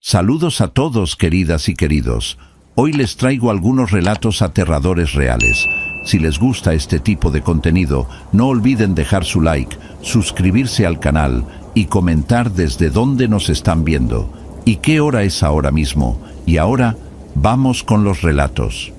Saludos a todos, queridas y queridos. Hoy les traigo algunos relatos aterradores reales. Si les gusta este tipo de contenido, no olviden dejar su like, suscribirse al canal y comentar desde dónde nos están viendo y qué hora es ahora mismo. Y ahora, vamos con los relatos.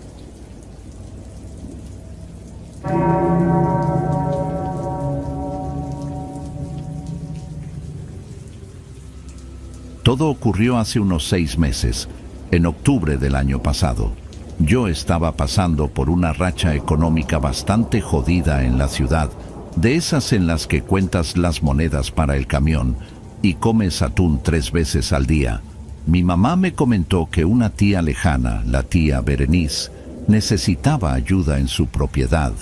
Todo ocurrió hace unos 6 meses, en octubre del año pasado. Yo estaba pasando por una racha económica bastante jodida en la ciudad, de esas en las que cuentas las monedas para el camión y comes atún 3 veces al día. Mi mamá me comentó que una tía lejana, la tía Berenice, necesitaba ayuda en su propiedad,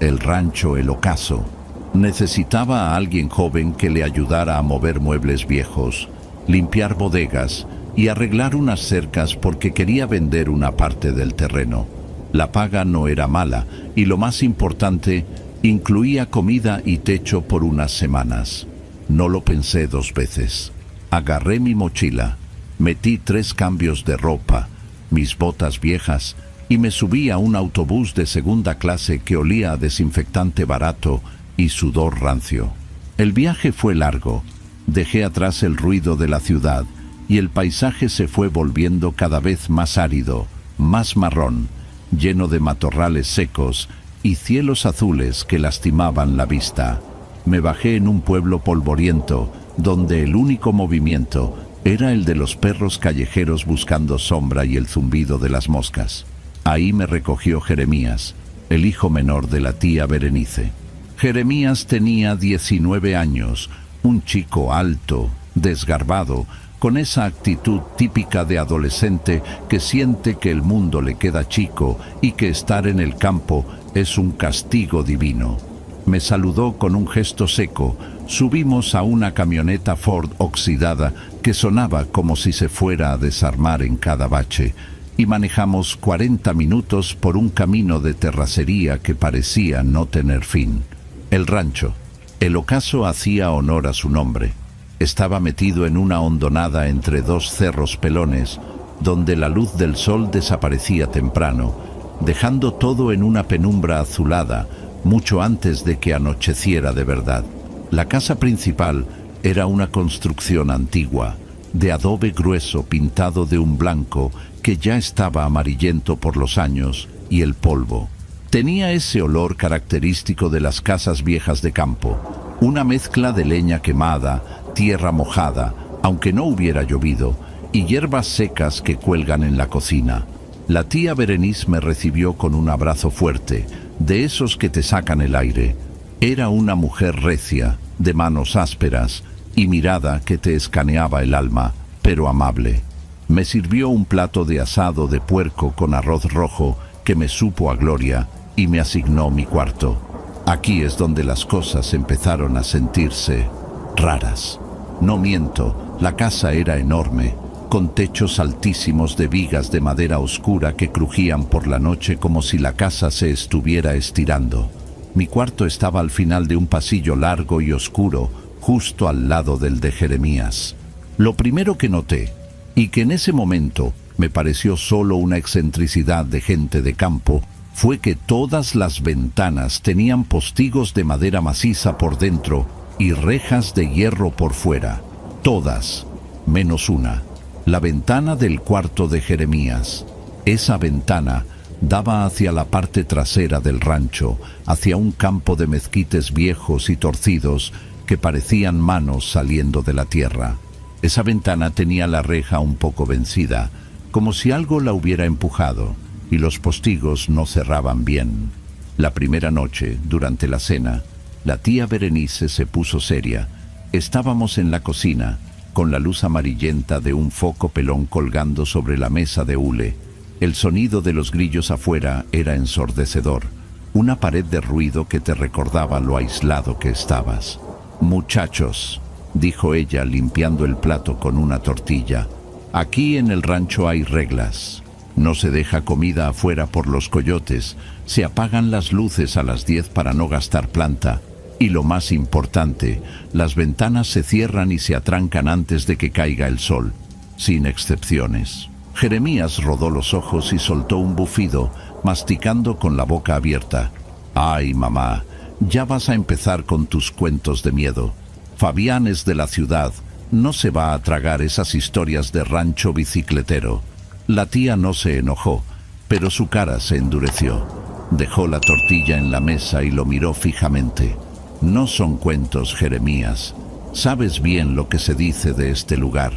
el rancho El Ocaso. Necesitaba a alguien joven que le ayudara a mover muebles viejos, limpiar bodegas y arreglar unas cercas porque quería vender una parte del terreno. La paga no era mala y lo más importante, incluía comida y techo por unas semanas. No lo pensé 2 veces. Agarré mi mochila, metí 3 cambios de ropa, mis botas viejas y me subí a un autobús de segunda clase que olía a desinfectante barato y sudor rancio. El viaje fue largo. Dejé atrás el ruido de la ciudad y el paisaje se fue volviendo cada vez más árido, más marrón, lleno de matorrales secos y cielos azules que lastimaban la vista. Me bajé en un pueblo polvoriento, donde el único movimiento era el de los perros callejeros buscando sombra y el zumbido de las moscas. Ahí me recogió Jeremías, el hijo menor de la tía Berenice. Jeremías tenía 19 años, un chico alto, desgarbado, con esa actitud típica de adolescente que siente que el mundo le queda chico y que estar en el campo es un castigo divino. Me saludó con un gesto seco. Subimos a una camioneta Ford oxidada que sonaba como si se fuera a desarmar en cada bache y manejamos 40 minutos por un camino de terracería que parecía no tener fin. El rancho El Ocaso hacía honor a su nombre. Estaba metido en una hondonada entre 2 cerros pelones, donde la luz del sol desaparecía temprano, dejando todo en una penumbra azulada, mucho antes de que anocheciera de verdad. La casa principal era una construcción antigua, de adobe grueso pintado de un blanco que ya estaba amarillento por los años y el polvo. Tenía ese olor característico de las casas viejas de campo, una mezcla de leña quemada, tierra mojada, aunque no hubiera llovido, y hierbas secas que cuelgan en la cocina. La tía Berenice me recibió con un abrazo fuerte, de esos que te sacan el aire. Era una mujer recia, de manos ásperas y mirada que te escaneaba el alma, pero amable. Me sirvió un plato de asado de puerco con arroz rojo que me supo a gloria y me asignó mi cuarto. Aquí es donde las cosas empezaron a sentirse raras. No miento, la casa era enorme, con techos altísimos de vigas de madera oscura que crujían por la noche como si la casa se estuviera estirando. Mi cuarto estaba al final de un pasillo largo y oscuro, justo al lado del de Jeremías. Lo primero que noté, y que en ese momento me pareció solo una excentricidad de gente de campo, fue que todas las ventanas tenían postigos de madera maciza por dentro y rejas de hierro por fuera. Todas, menos una. La ventana del cuarto de Jeremías. Esa ventana daba hacia la parte trasera del rancho, hacia un campo de mezquites viejos y torcidos que parecían manos saliendo de la tierra. Esa ventana tenía la reja un poco vencida, como si algo la hubiera empujado, y los postigos no cerraban bien. La primera noche, durante la cena, la tía Berenice se puso seria. Estábamos en la cocina, con la luz amarillenta de un foco pelón colgando sobre la mesa de hule. El sonido de los grillos afuera era ensordecedor, una pared de ruido que te recordaba lo aislado que estabas. «Muchachos», dijo ella limpiando el plato con una tortilla, «aquí en el rancho hay reglas. No se deja comida afuera por los coyotes, se apagan las luces a las 10 para no gastar planta, y lo más importante, las ventanas se cierran y se atrancan antes de que caiga el sol. sin excepciones. Jeremías rodó los ojos y soltó un bufido, masticando con la boca abierta. «Ay, mamá, ya vas a empezar con tus cuentos de miedo. Fabián es de la ciudad, no se va a tragar esas historias de rancho bicicletero». La tía no se enojó, pero su cara se endureció. Dejó la tortilla en la mesa y lo miró fijamente. «No son cuentos, Jeremías. Sabes bien lo que se dice de este lugar.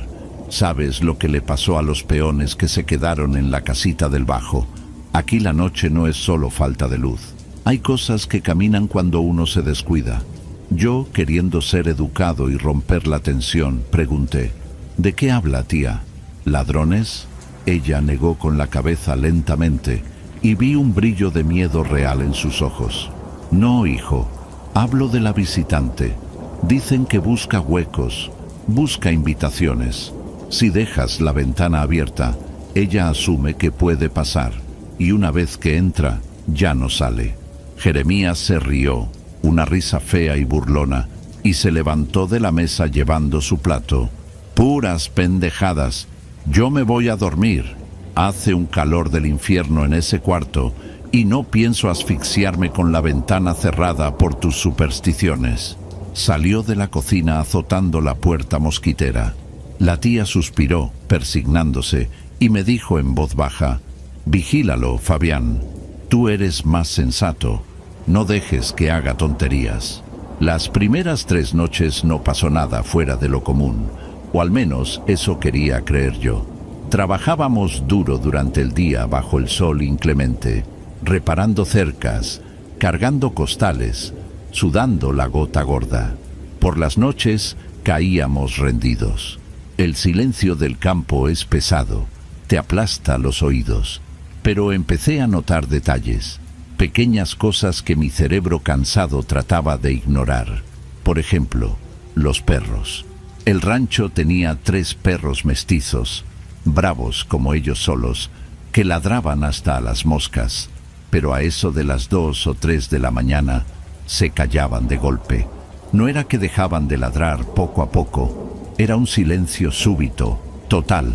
Sabes lo que le pasó a los peones que se quedaron en la casita del bajo. Aquí la noche no es solo falta de luz. Hay cosas que caminan cuando uno se descuida». Yo, queriendo ser educado y romper la tensión, pregunté: «¿De qué habla, tía? ¿Ladrones?». Ella negó con la cabeza lentamente y vi un brillo de miedo real en sus ojos. «No, hijo, hablo de la visitante. Dicen que busca huecos, busca invitaciones. Si dejas la ventana abierta, ella asume que puede pasar, y una vez que entra, ya no sale». Jeremías se rió, una risa fea y burlona, y se levantó de la mesa llevando su plato. «Puras pendejadas. Yo me voy a dormir. Hace un calor del infierno en ese cuarto, y no pienso asfixiarme con la ventana cerrada por tus supersticiones». Salió de la cocina azotando la puerta mosquitera. La tía suspiró, persignándose, y me dijo en voz baja: «Vigílalo, Fabián. Tú eres más sensato. No dejes que haga tonterías». Las primeras 3 noches no pasó nada fuera de lo común, o al menos eso quería creer yo. Trabajábamos duro durante el día bajo el sol inclemente, reparando cercas, cargando costales, sudando la gota gorda. Por las noches caíamos rendidos. El silencio del campo es pesado, te aplasta los oídos. Pero empecé a notar detalles, pequeñas cosas que mi cerebro cansado trataba de ignorar. Por ejemplo, los perros. El rancho tenía 3 perros mestizos, bravos como ellos solos, que ladraban hasta a las moscas, pero a eso de las 2 o 3 de la mañana se callaban de golpe. No era que dejaban de ladrar poco a poco, era un silencio súbito, total,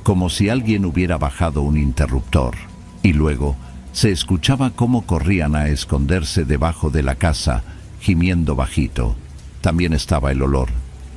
como si alguien hubiera bajado un interruptor. Y luego se escuchaba cómo corrían a esconderse debajo de la casa, gimiendo bajito. También estaba el olor.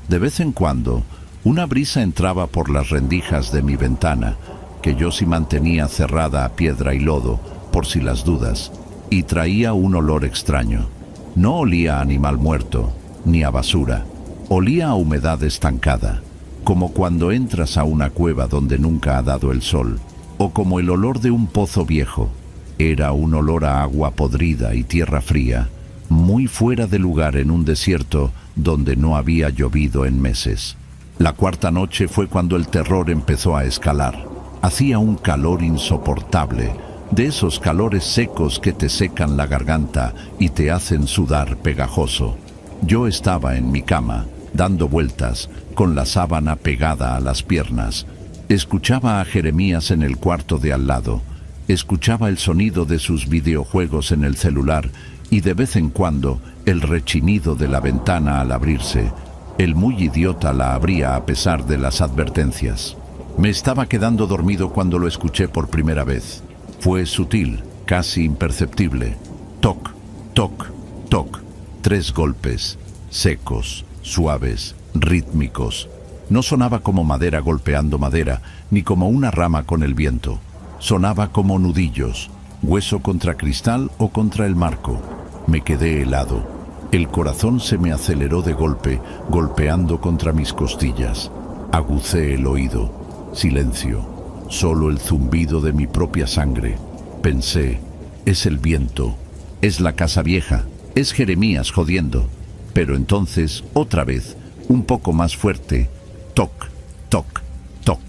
De vez en cuando, una brisa entraba por las rendijas de mi ventana, que yo sí mantenía cerrada a piedra y lodo, por si las dudas, y traía un olor extraño. No olía a animal muerto, ni a basura. Olía a humedad estancada, como cuando entras a una cueva donde nunca ha dado el sol, o como el olor de un pozo viejo. Era un olor a agua podrida y tierra fría, muy fuera de lugar en un desierto donde no había llovido en meses. La 4ª noche fue cuando el terror empezó a escalar. Hacía un calor insoportable, de esos calores secos que te secan la garganta y te hacen sudar pegajoso. Yo estaba en mi cama, dando vueltas, con la sábana pegada a las piernas. Escuchaba a Jeremías en el cuarto de al lado. Escuchaba el sonido de sus videojuegos en el celular y de vez en cuando el rechinido de la ventana al abrirse. El muy idiota la abría a pesar de las advertencias. Me estaba quedando dormido cuando lo escuché por primera vez. Fue sutil, casi imperceptible. Toc, toc, toc. 3 golpes, secos, suaves, rítmicos. No sonaba como madera golpeando madera, ni como una rama con el viento. Sonaba como nudillos, hueso contra cristal o contra el marco. Me quedé helado. El corazón se me aceleró de golpe, golpeando contra mis costillas. Agucé el oído. Silencio. Solo el zumbido de mi propia sangre. Pensé: es el viento, es la casa vieja, es Jeremías jodiendo. Pero entonces, otra vez, un poco más fuerte. Toc, toc, toc.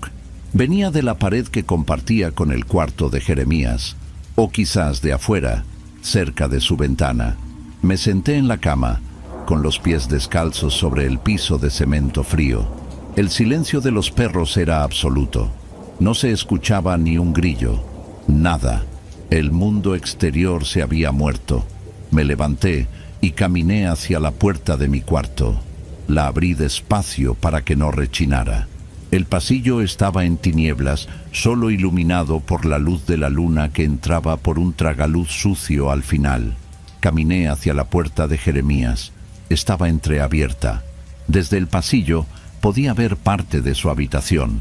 Venía de la pared que compartía con el cuarto de Jeremías, o quizás de afuera, cerca de su ventana. Me senté en la cama, con los pies descalzos sobre el piso de cemento frío. El silencio de los perros era absoluto. No se escuchaba ni un grillo, nada. El mundo exterior se había muerto. Me levanté y caminé hacia la puerta de mi cuarto. La abrí despacio para que no rechinara. El pasillo estaba en tinieblas, solo iluminado por la luz de la luna que entraba por un tragaluz sucio al final. Caminé hacia la puerta de Jeremías. Estaba entreabierta. Desde el pasillo podía ver parte de su habitación.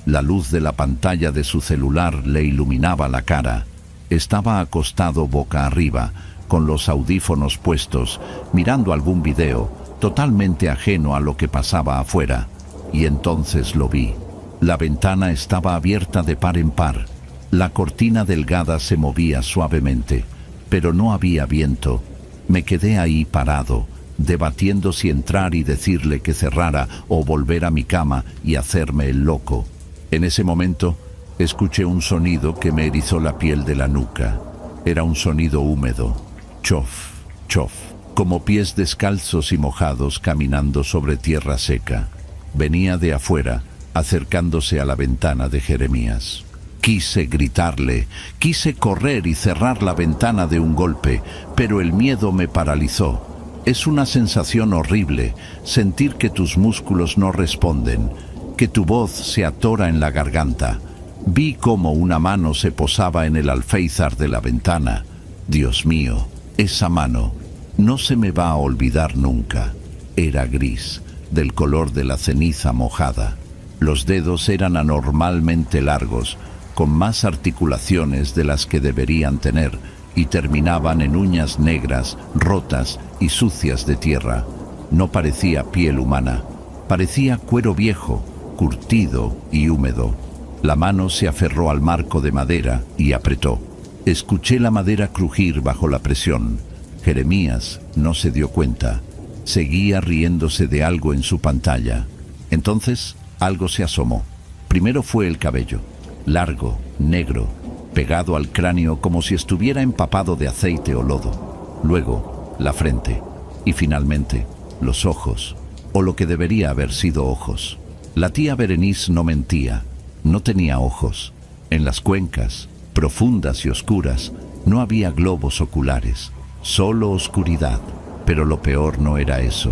La luz de la pantalla de su celular le iluminaba la cara. Estaba acostado boca arriba, con los audífonos puestos, mirando algún video, totalmente ajeno a lo que pasaba afuera. Y entonces lo vi. La ventana estaba abierta de par en par. La cortina delgada se movía suavemente, pero no había viento. Me quedé ahí parado, debatiendo si entrar y decirle que cerrara o volver a mi cama y hacerme el loco. En ese momento, escuché un sonido que me erizó la piel de la nuca. Era un sonido húmedo. Chof, chof, como pies descalzos y mojados caminando sobre tierra seca. Venía de afuera, acercándose a la ventana de Jeremías. Quise gritarle, quise correr y cerrar la ventana de un golpe, pero el miedo me paralizó. Es una sensación horrible, sentir que tus músculos no responden, que tu voz se atora en la garganta. Vi cómo una mano se posaba en el alféizar de la ventana. Dios mío, esa mano no se me va a olvidar nunca. Era gris, del color de la ceniza mojada. Los dedos eran anormalmente largos, con más articulaciones de las que deberían tener, y terminaban en uñas negras, rotas y sucias de tierra. No parecía piel humana, parecía cuero viejo, curtido y húmedo. La mano se aferró al marco de madera y apretó. Escuché la madera crujir bajo la presión. Jeremías no se dio cuenta. Seguía riéndose de algo en su pantalla. Entonces, algo se asomó. Primero fue el cabello, largo, negro, pegado al cráneo como si estuviera empapado de aceite o lodo. Luego, la frente. Y finalmente, los ojos, o lo que debería haber sido ojos. La tía Berenice no mentía. No tenía ojos. En las cuencas, profundas y oscuras, no había globos oculares, solo oscuridad. Pero lo peor no era eso.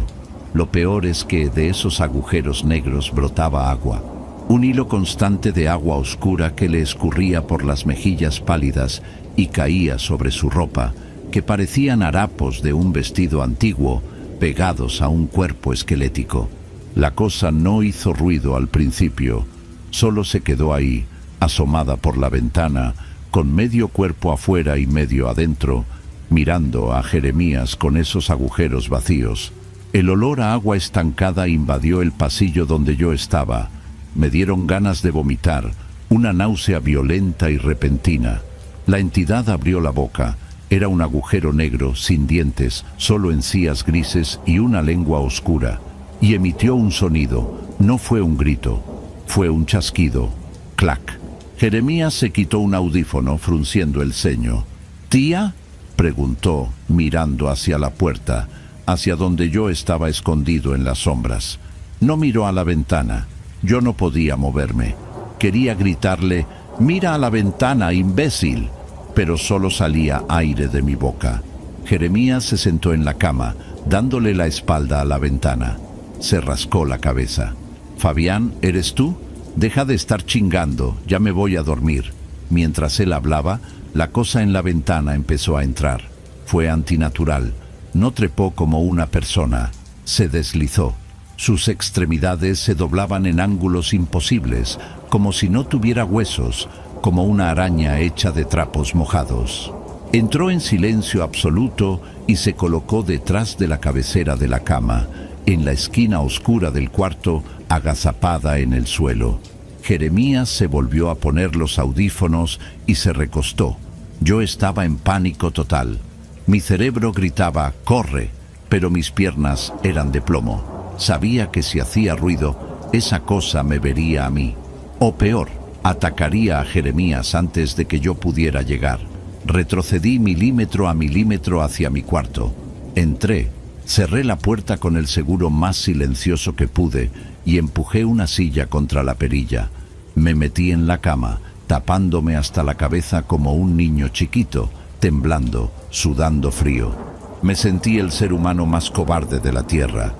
Lo peor es que de esos agujeros negros brotaba agua. Un hilo constante de agua oscura que le escurría por las mejillas pálidas y caía sobre su ropa, que parecían harapos de un vestido antiguo pegados a un cuerpo esquelético. La cosa no hizo ruido al principio, solo se quedó ahí, asomada por la ventana, con medio cuerpo afuera y medio adentro, mirando a Jeremías con esos agujeros vacíos. El olor a agua estancada invadió el pasillo donde yo estaba. Me dieron ganas de vomitar, una náusea violenta y repentina. La entidad abrió la boca. Era un agujero negro, sin dientes, solo encías grises y una lengua oscura. Y emitió un sonido. No fue un grito, fue un chasquido. Clac. Jeremías se quitó un audífono, frunciendo el ceño. ¿Tía?, preguntó, mirando hacia la puerta, hacia donde yo estaba escondido en las sombras. No miró a la ventana. Yo no podía moverme. Quería gritarle, «¡Mira a la ventana, imbécil!», pero solo salía aire de mi boca. Jeremías se sentó en la cama, dándole la espalda a la ventana. Se rascó la cabeza. «Fabián, ¿eres tú? Deja de estar chingando, ya me voy a dormir». Mientras él hablaba, la cosa en la ventana empezó a entrar. Fue antinatural. No trepó como una persona. Se deslizó. Sus extremidades se doblaban en ángulos imposibles, como si no tuviera huesos, como una araña hecha de trapos mojados. Entró en silencio absoluto y se colocó detrás de la cabecera de la cama, en la esquina oscura del cuarto, agazapada en el suelo. Jeremías se volvió a poner los audífonos y se recostó. Yo estaba en pánico total. Mi cerebro gritaba, «¡Corre!», pero mis piernas eran de plomo. Sabía que si hacía ruido, esa cosa me vería a mí. O peor, atacaría a Jeremías antes de que yo pudiera llegar. Retrocedí milímetro a milímetro hacia mi cuarto. Entré, cerré la puerta con el seguro más silencioso que pude y empujé una silla contra la perilla. Me metí en la cama, tapándome hasta la cabeza como un niño chiquito, temblando, sudando frío. Me sentí el ser humano más cobarde de la tierra.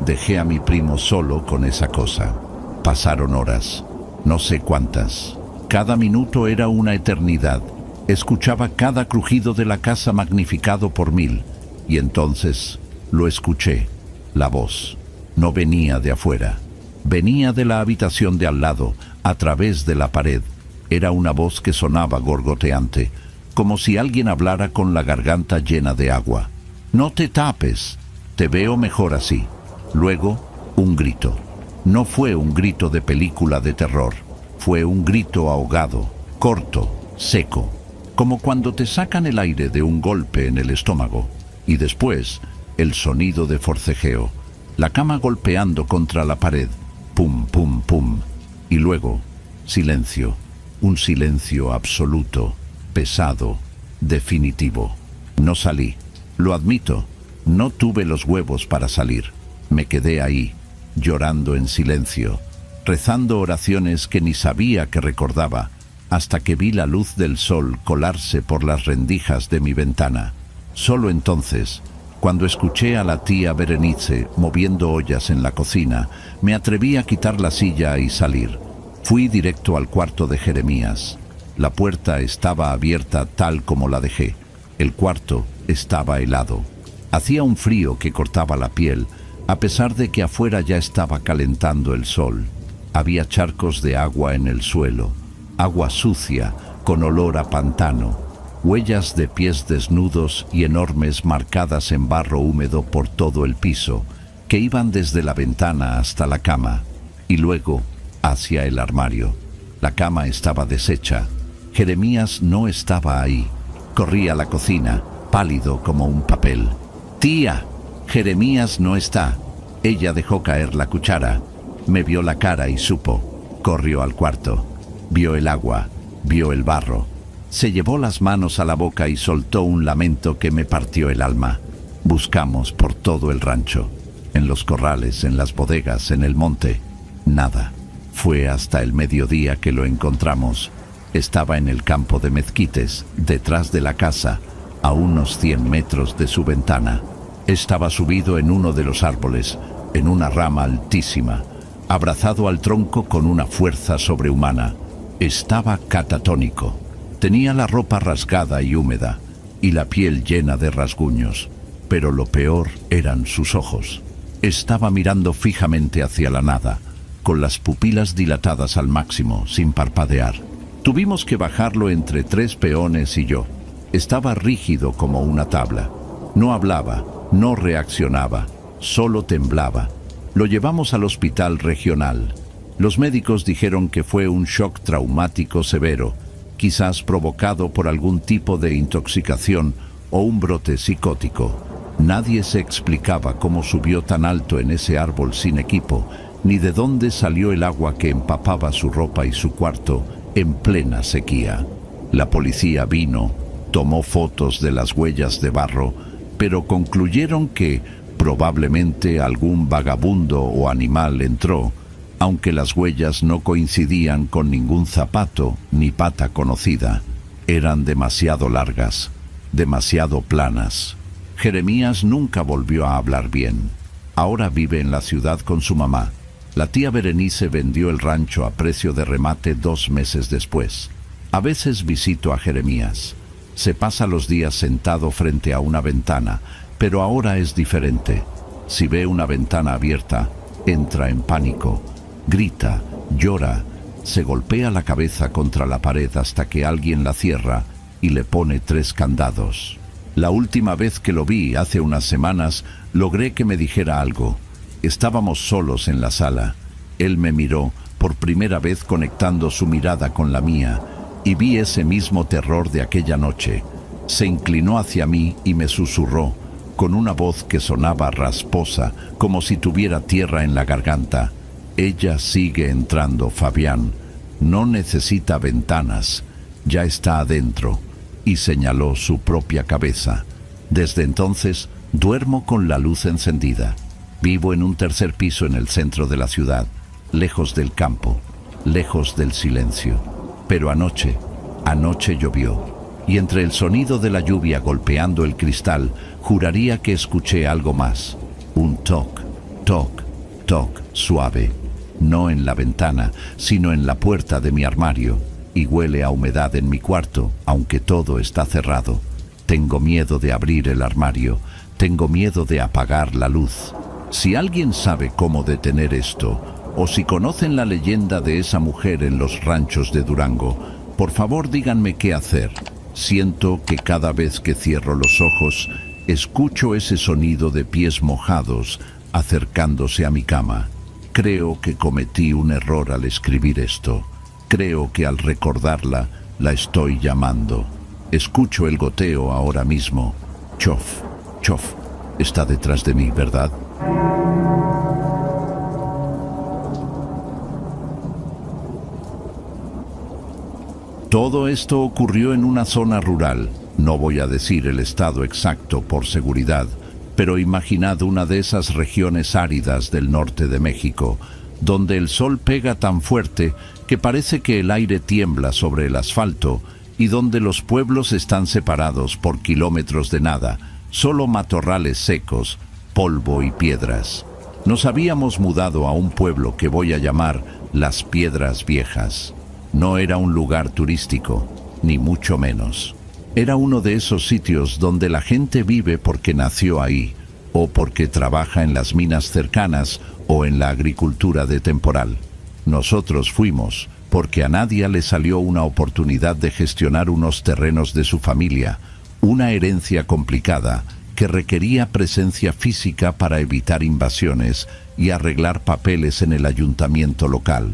Dejé a mi primo solo con esa cosa. Pasaron horas, no sé cuántas. Cada minuto era una eternidad. Escuchaba cada crujido de la casa magnificado por 1000. Y entonces lo escuché. La voz no venía de afuera. Venía de la habitación de al lado, a través de la pared. Era una voz que sonaba gorgoteante, como si alguien hablara con la garganta llena de agua. «No te tapes, te veo mejor así». Luego, un grito. No fue un grito de película de terror. Fue un grito ahogado, corto, seco, como cuando te sacan el aire de un golpe en el estómago. Y después, el sonido de forcejeo, la cama golpeando contra la pared, pum, pum, pum. Y luego, silencio, un silencio absoluto, pesado, definitivo. No salí, lo admito, no tuve los huevos para salir. Me quedé ahí, llorando en silencio, rezando oraciones que ni sabía que recordaba, hasta que vi la luz del sol colarse por las rendijas de mi ventana. Solo entonces, cuando escuché a la tía Berenice moviendo ollas en la cocina, me atreví a quitar la silla y salir. Fui directo al cuarto de Jeremías. La puerta estaba abierta tal como la dejé. El cuarto estaba helado. Hacía un frío que cortaba la piel, a pesar de que afuera ya estaba calentando el sol. Había charcos de agua en el suelo, agua sucia, con olor a pantano, huellas de pies desnudos y enormes marcadas en barro húmedo por todo el piso, que iban desde la ventana hasta la cama, y luego hacia el armario. La cama estaba deshecha. Jeremías no estaba ahí. Corrí a la cocina, pálido como un papel. «Tía, Jeremías no está». Ella dejó caer la cuchara. Me vio la cara y supo. Corrió al cuarto. Vio el agua, vio el barro. Se llevó las manos a la boca y soltó un lamento que me partió el alma. Buscamos por todo el rancho, en los corrales, en las bodegas, en el monte. Nada. Fue hasta el mediodía que lo encontramos. Estaba en el campo de mezquites, detrás de la casa, a unos 100 metros de su ventana. Estaba subido en uno de los árboles, en una rama altísima, abrazado al tronco con una fuerza sobrehumana. Estaba catatónico. Tenía la ropa rasgada y húmeda, y la piel llena de rasguños. Pero lo peor eran sus ojos. Estaba mirando fijamente hacia la nada, con las pupilas dilatadas al máximo, sin parpadear. Tuvimos que bajarlo entre 3 peones y yo. Estaba rígido como una tabla. No hablaba, no reaccionaba, solo temblaba. Lo llevamos al hospital regional. Los médicos dijeron que fue un shock traumático severo, quizás provocado por algún tipo de intoxicación o un brote psicótico. Nadie se explicaba cómo subió tan alto en ese árbol sin equipo, ni de dónde salió el agua que empapaba su ropa y su cuarto en plena sequía. La policía vino, tomó fotos de las huellas de barro, pero concluyeron que probablemente algún vagabundo o animal entró, aunque las huellas no coincidían con ningún zapato ni pata conocida. Eran demasiado largas, demasiado planas. Jeremías nunca volvió a hablar bien. Ahora vive en la ciudad con su mamá. La tía Berenice vendió el rancho a precio de remate 2 meses después. A veces visito a Jeremías. Se pasa los días sentado frente a una ventana, pero ahora es diferente. Si ve una ventana abierta, entra en pánico, grita, llora, se golpea la cabeza contra la pared hasta que alguien la cierra y le pone 3 candados. La última vez que lo vi, hace unas semanas, logré que me dijera algo. Estábamos solos en la sala. Él me miró, por primera vez conectando su mirada con la mía, y vi ese mismo terror de aquella noche. Se inclinó hacia mí y me susurró, con una voz que sonaba rasposa, como si tuviera tierra en la garganta: «Ella sigue entrando, Fabián. No necesita ventanas. Ya está adentro». Y señaló su propia cabeza. Desde entonces, duermo con la luz encendida. Vivo en un 3er piso en el centro de la ciudad, lejos del campo, lejos del silencio. Pero anoche llovió, y entre el sonido de la lluvia golpeando el cristal, juraría que escuché algo más. Un toc, toc, toc suave. no en la ventana, sino en la puerta de mi armario, y huele a humedad en mi cuarto, aunque todo está cerrado. Tengo miedo de abrir el armario, tengo miedo de apagar la luz. Si alguien sabe cómo detener esto, o si conocen la leyenda de esa mujer en los ranchos de Durango, por favor díganme qué hacer. Siento que cada vez que cierro los ojos, escucho ese sonido de pies mojados acercándose a mi cama. Creo que cometí un error al escribir esto. Creo que al recordarla, la estoy llamando. Escucho el goteo ahora mismo. Chof, chof, está detrás de mí, ¿verdad? Todo esto ocurrió en una zona rural. No voy a decir el estado exacto por seguridad, pero imaginad una de esas regiones áridas del norte de México, donde el sol pega tan fuerte que parece que el aire tiembla sobre el asfalto y donde los pueblos están separados por kilómetros de nada, solo matorrales secos, polvo y piedras. Nos habíamos mudado a un pueblo que voy a llamar Las Piedras Viejas. No era un lugar turístico, ni mucho menos. Era uno de esos sitios donde la gente vive porque nació ahí, o porque trabaja en las minas cercanas o en la agricultura de temporal. Nosotros fuimos porque a nadie le salió una oportunidad de gestionar unos terrenos de su familia, una herencia complicada que requería presencia física para evitar invasiones y arreglar papeles en el ayuntamiento local.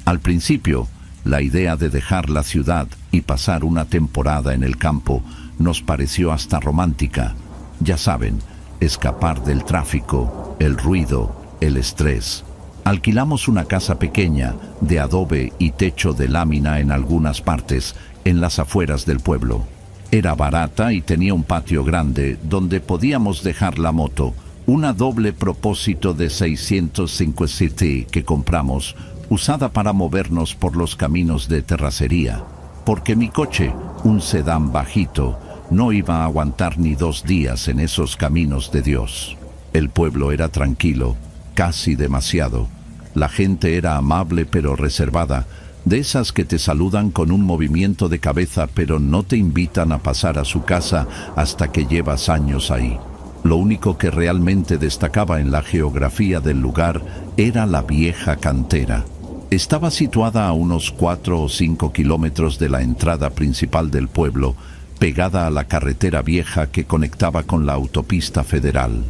Al principio, la idea de dejar la ciudad y pasar una temporada en el campo nos pareció hasta romántica. Ya saben, escapar del tráfico, el ruido, el estrés. Alquilamos una casa pequeña, de adobe y techo de lámina en algunas partes, en las afueras del pueblo. Era barata y tenía un patio grande donde podíamos dejar la moto, una doble propósito de 650 que compramos, usada para movernos por los caminos de terracería, porque mi coche, un sedán bajito, no iba a aguantar ni 2 días en esos caminos de Dios. El pueblo era tranquilo, casi demasiado. La gente era amable pero reservada, de esas que te saludan con un movimiento de cabeza pero no te invitan a pasar a su casa hasta que llevas años ahí. Lo único que realmente destacaba en la geografía del lugar era la vieja cantera. Estaba situada a unos 4 o 5 kilómetros de la entrada principal del pueblo, pegada a la carretera vieja que conectaba con la autopista federal.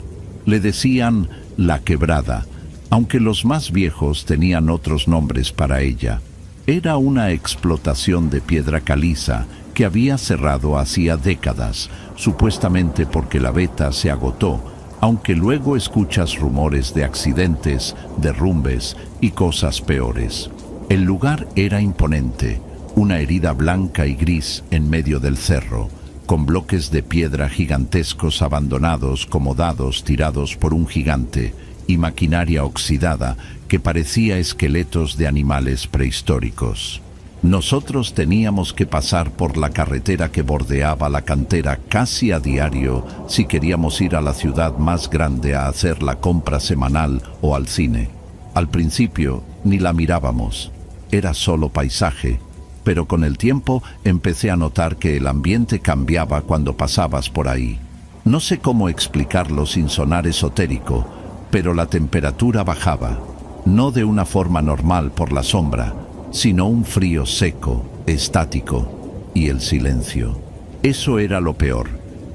Le decían La Quebrada, aunque los más viejos tenían otros nombres para ella. Era una explotación de piedra caliza que había cerrado hacía décadas, supuestamente porque la veta se agotó, aunque luego escuchas rumores de accidentes, derrumbes y cosas peores. El lugar era imponente, una herida blanca y gris en medio del cerro, con bloques de piedra gigantescos abandonados como dados tirados por un gigante, y maquinaria oxidada que parecía esqueletos de animales prehistóricos. Nosotros teníamos que pasar por la carretera que bordeaba la cantera casi a diario si queríamos ir a la ciudad más grande a hacer la compra semanal o al cine. Al principio ni la mirábamos, era solo paisaje, pero con el tiempo empecé a notar que el ambiente cambiaba cuando pasabas por ahí. No sé cómo explicarlo sin sonar esotérico, pero la temperatura bajaba, no de una forma normal por la sombra, sino un frío seco, estático, y el silencio. Eso era lo peor.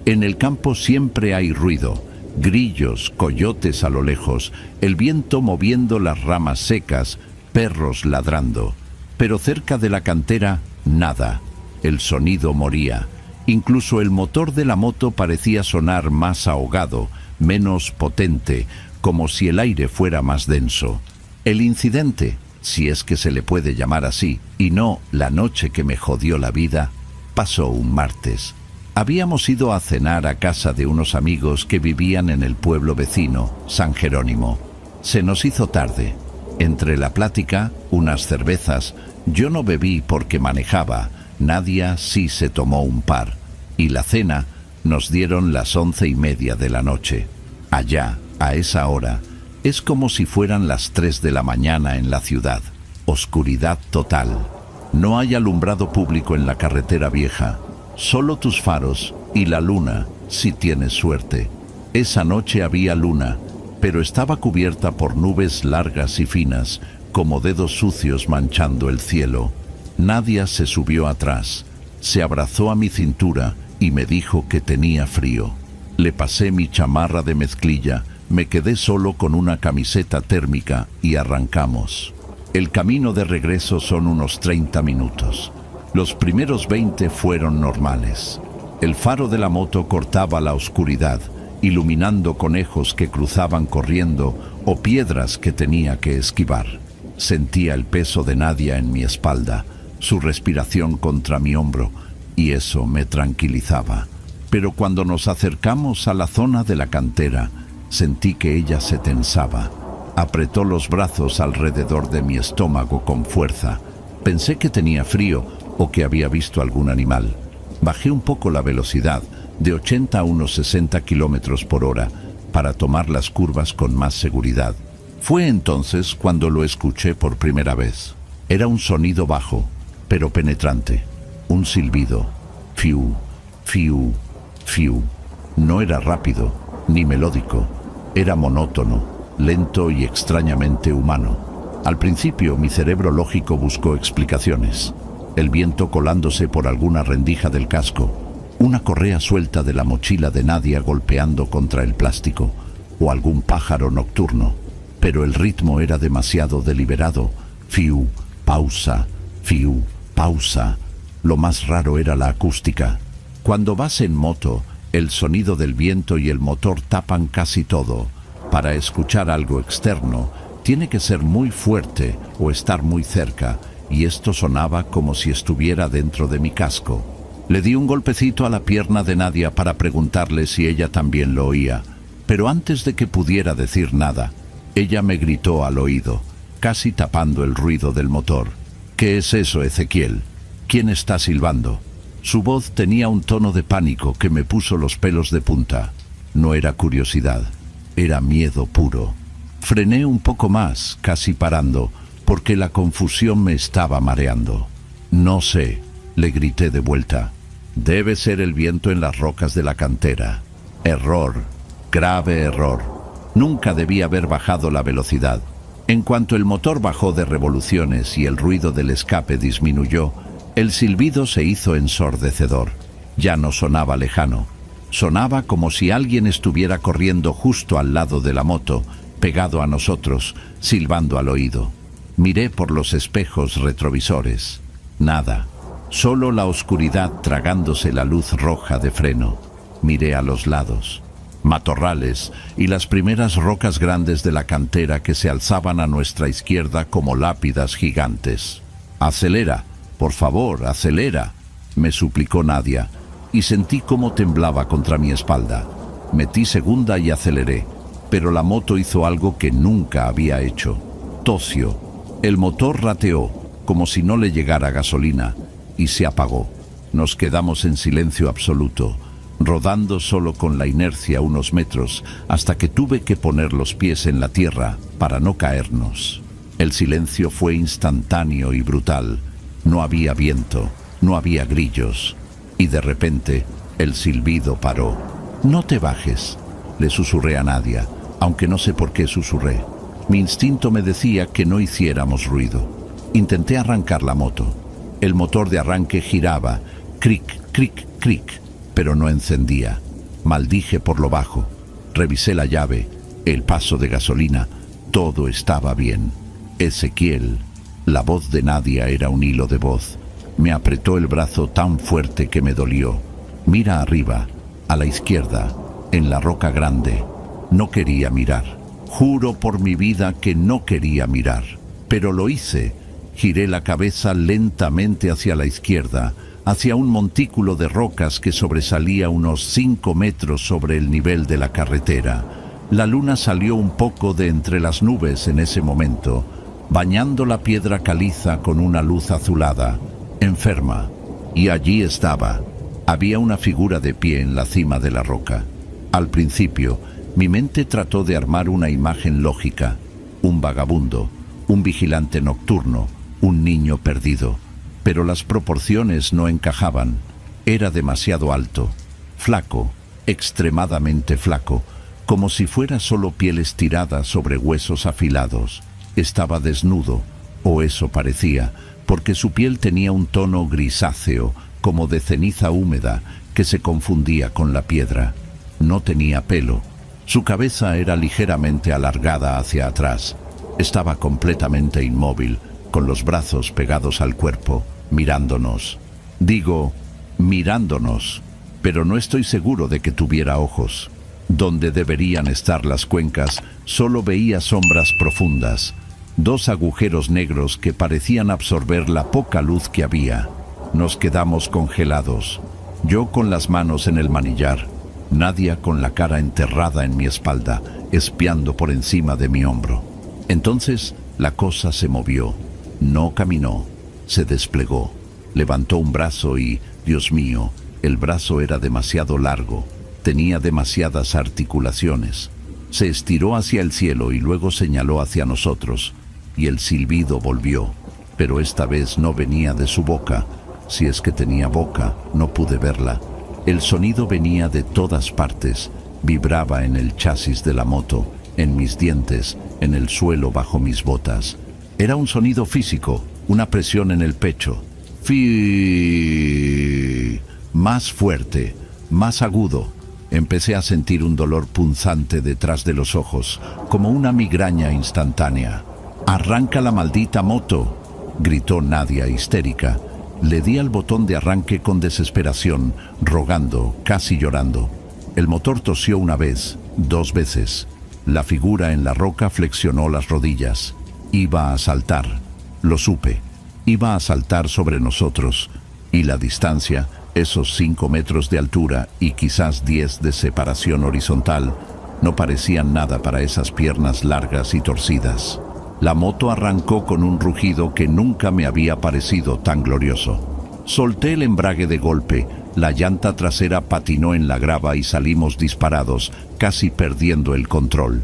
En el campo siempre hay ruido, grillos, coyotes a lo lejos, el viento moviendo las ramas secas, perros ladrando. Pero cerca de la cantera, nada. El sonido moría. Incluso el motor de la moto parecía sonar más ahogado, menos potente, como si el aire fuera más denso. El incidente, si es que se le puede llamar así, y no la noche que me jodió la vida, pasó un martes. Habíamos ido a cenar a casa de unos amigos que vivían en el pueblo vecino, San Jerónimo. Se nos hizo tarde. Entre la plática, unas cervezas, yo no bebí porque manejaba, Nadia sí se tomó un par, y la cena nos dieron las 11:30 de la noche. Allá, a esa hora, Es como si fueran las 3 de la mañana en la ciudad. Oscuridad total. No hay alumbrado público en la carretera vieja. Solo tus faros y la luna, si tienes suerte. Esa noche había luna, pero estaba cubierta por nubes largas y finas, como dedos sucios manchando el cielo. Nadia se subió atrás, se abrazó a mi cintura y me dijo que tenía frío. Le pasé mi chamarra de mezclilla, me quedé solo con una camiseta térmica y arrancamos. El camino de regreso son unos 30 minutos. Los primeros 20 fueron normales. El faro de la moto cortaba la oscuridad, iluminando conejos que cruzaban corriendo o piedras que tenía que esquivar. Sentía el peso de Nadia en mi espalda, su respiración contra mi hombro, y eso me tranquilizaba. Pero cuando nos acercamos a la zona de la cantera, sentí que ella se tensaba. Apretó los brazos alrededor de mi estómago con fuerza. Pensé que tenía frío o que había visto algún animal. Bajé un poco la velocidad, de 80 a unos 60 kilómetros por hora, para tomar las curvas con más seguridad. Fue entonces cuando lo escuché por primera vez. Era un sonido bajo, pero penetrante. Un silbido. Fiu, fiu, fiu. No era rápido, ni melódico. Era monótono, lento y extrañamente humano. Al principio mi cerebro lógico buscó explicaciones. El viento colándose por alguna rendija del casco, una correa suelta de la mochila de Nadia golpeando contra el plástico, o algún pájaro nocturno. Pero el ritmo era demasiado deliberado. Fiu, pausa, fiu, pausa. Lo más raro era la acústica. Cuando vas en moto, el sonido del viento y el motor tapan casi todo. Para escuchar algo externo, tiene que ser muy fuerte o estar muy cerca, y esto sonaba como si estuviera dentro de mi casco. Le di un golpecito a la pierna de Nadia para preguntarle si ella también lo oía, pero antes de que pudiera decir nada, ella me gritó al oído, casi tapando el ruido del motor. ¿Qué es eso, Ezequiel? ¿Quién está silbando? Su voz tenía un tono de pánico que me puso los pelos de punta. No era curiosidad, era miedo puro. Frené un poco más, casi parando, porque la confusión me estaba mareando. No sé, le grité de vuelta. Debe ser el viento en las rocas de la cantera. Error, grave error. Nunca debí haber bajado la velocidad. En cuanto el motor bajó de revoluciones y el ruido del escape disminuyó, el silbido se hizo ensordecedor. Ya no sonaba lejano. Sonaba como si alguien estuviera corriendo justo al lado de la moto, pegado a nosotros, silbando al oído. Miré por los espejos retrovisores. Nada. Solo la oscuridad tragándose la luz roja de freno. Miré a los lados. Matorrales y las primeras rocas grandes de la cantera que se alzaban a nuestra izquierda como lápidas gigantes. «Acelera, por favor, acelera», me suplicó Nadia, y sentí cómo temblaba contra mi espalda. Metí segunda y aceleré, pero la moto hizo algo que nunca había hecho. Tosió. El motor rateó, como si no le llegara gasolina, y se apagó. Nos quedamos en silencio absoluto, rodando solo con la inercia unos metros, hasta que tuve que poner los pies en la tierra para no caernos. El silencio fue instantáneo y brutal. No había viento, no había grillos, y de repente el silbido paró. «No te bajes», le susurré a Nadia, aunque no sé por qué susurré. Mi instinto me decía que no hiciéramos ruido. Intenté arrancar la moto. El motor de arranque giraba, cric, cric, cric, pero no encendía. Maldije por lo bajo. Revisé la llave, el paso de gasolina. Todo estaba bien. Ezequiel. La voz de Nadia era un hilo de voz. Me apretó el brazo tan fuerte que me dolió. «Mira arriba, a la izquierda, en la roca grande». No quería mirar. Juro por mi vida que no quería mirar. Pero lo hice. Giré la cabeza lentamente hacia la izquierda, hacia un montículo de rocas que sobresalía unos 5 metros sobre el nivel de la carretera. La luna salió un poco de entre las nubes en ese momento, bañando la piedra caliza con una luz azulada, enferma. Y allí estaba. Había una figura de pie en la cima de la roca. Al principio, Mi mente trató de armar una imagen lógica: un vagabundo, un vigilante nocturno, un niño perdido. Pero las proporciones no encajaban. Era demasiado alto, flaco, extremadamente flaco, como si fuera solo piel estirada sobre huesos afilados. Estaba desnudo, o eso parecía, porque su piel tenía un tono grisáceo, como de ceniza húmeda, que se confundía con la piedra. No tenía pelo. Su cabeza era ligeramente alargada hacia atrás. Estaba completamente inmóvil, con los brazos pegados al cuerpo, mirándonos. Digo, mirándonos, pero no estoy seguro de que tuviera ojos. Donde deberían estar las cuencas, solo veía sombras profundas, 2 agujeros negros que parecían absorber la poca luz que había. Nos quedamos congelados, yo con las manos en el manillar, Nadia con la cara enterrada en mi espalda, espiando por encima de mi hombro. Entonces la cosa se movió, no caminó, se desplegó, levantó un brazo y, Dios mío, el brazo era demasiado largo, tenía demasiadas articulaciones. Se estiró hacia el cielo y luego señaló hacia nosotros, y el silbido volvió, pero esta vez no venía de su boca. Si es que tenía boca, no pude verla. El sonido venía de todas partes, vibraba en el chasis de la moto, en mis dientes, en el suelo bajo mis botas. Era un sonido físico, una presión en el pecho. Más fuerte, más agudo. Empecé a sentir un dolor punzante detrás de los ojos, como una migraña instantánea. «¡Arranca la maldita moto!», gritó Nadia histérica. Le di al botón de arranque con desesperación, rogando, casi llorando. El motor tosió una vez, 2 veces. La figura en la roca flexionó las rodillas. Iba a saltar. Lo supe. Iba a saltar sobre nosotros. Y la distancia, esos 5 metros de altura y quizás 10 de separación horizontal, no parecían nada para esas piernas largas y torcidas. La moto arrancó con un rugido que nunca me había parecido tan glorioso. Solté el embrague de golpe, la llanta trasera patinó en la grava y salimos disparados, casi perdiendo el control.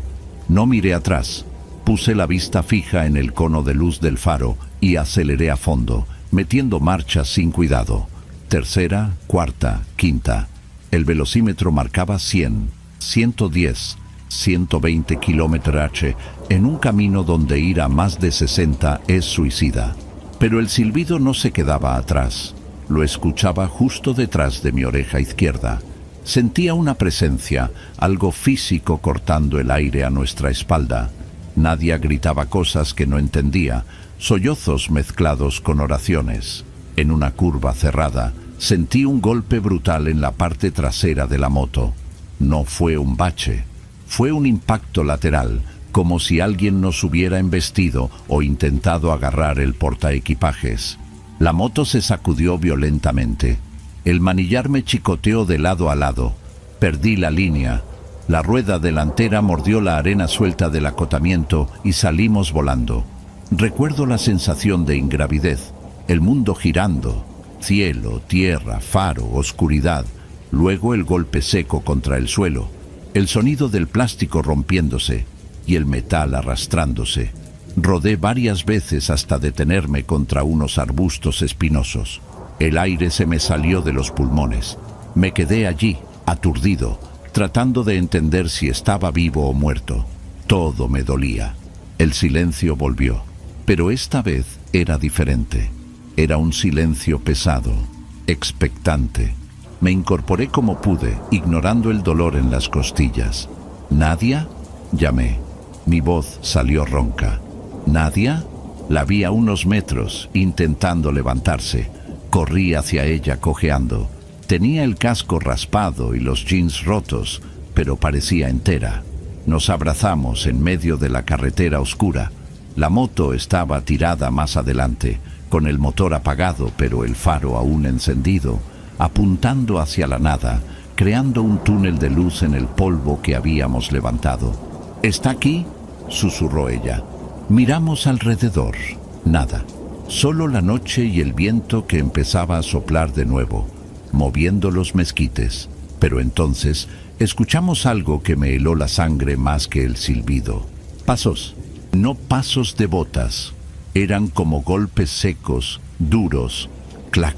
No miré atrás. Puse la vista fija en el cono de luz del faro y aceleré a fondo, metiendo marchas sin cuidado. Tercera, cuarta, quinta. El velocímetro marcaba 100, 110, 120 km/h en un camino donde ir a más de 60 es suicida. Pero el silbido no se quedaba atrás. Lo escuchaba justo detrás de mi oreja izquierda. Sentía una presencia, algo físico cortando el aire a nuestra espalda. Nadia gritaba cosas que no entendía, sollozos mezclados con oraciones. En una curva cerrada, sentí un golpe brutal en la parte trasera de la moto. No fue un bache, fue un impacto lateral, como si alguien nos hubiera embestido o intentado agarrar el portaequipajes. La moto se sacudió violentamente. El manillar me chicoteó de lado a lado. Perdí la línea. La rueda delantera mordió la arena suelta del acotamiento y salimos volando. Recuerdo la sensación de ingravidez, el mundo girando, cielo, tierra, faro, oscuridad, luego el golpe seco contra el suelo, el sonido del plástico rompiéndose y el metal arrastrándose. Rodé varias veces hasta detenerme contra unos arbustos espinosos. El aire se me salió de los pulmones. Me quedé allí, aturdido, tratando de entender si estaba vivo o muerto. Todo me dolía. El silencio volvió, pero esta vez era diferente. Era un silencio pesado, expectante. Me incorporé como pude, ignorando el dolor en las costillas. ¿Nadia?, llamé. Mi voz salió ronca. ¿Nadia? La vi a unos metros, intentando levantarse. Corrí hacia ella cojeando. Tenía el casco raspado y los jeans rotos, pero parecía entera. Nos abrazamos en medio de la carretera oscura. La moto estaba tirada más adelante, con el motor apagado pero el faro aún encendido, apuntando hacia la nada, creando un túnel de luz en el polvo que habíamos levantado. «¿Está aquí?», susurró ella. Miramos alrededor. Nada. Solo la noche y el viento que empezaba a soplar de nuevo, moviendo los mezquites. Pero entonces escuchamos algo que me heló la sangre más que el silbido. Pasos, no pasos de botas. Eran como golpes secos, duros, clac,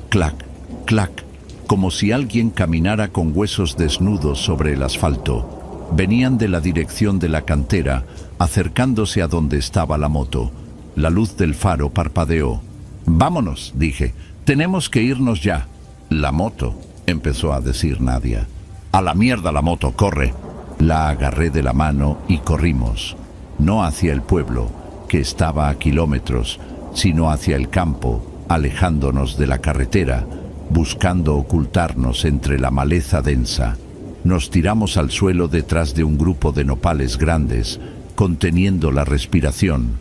clac, clac, como si alguien caminara con huesos desnudos sobre el asfalto. Venían de la dirección de la cantera, acercándose a donde estaba la moto. La luz del faro parpadeó. «Vámonos», dije, «tenemos que irnos ya». «La moto», empezó a decir Nadia. «A la mierda la moto, corre». La agarré de la mano y corrimos, no hacia el pueblo, que estaba a kilómetros, sino hacia el campo, alejándonos de la carretera, buscando ocultarnos entre la maleza densa. Nos tiramos al suelo detrás de un grupo de nopales grandes, conteniendo la respiración,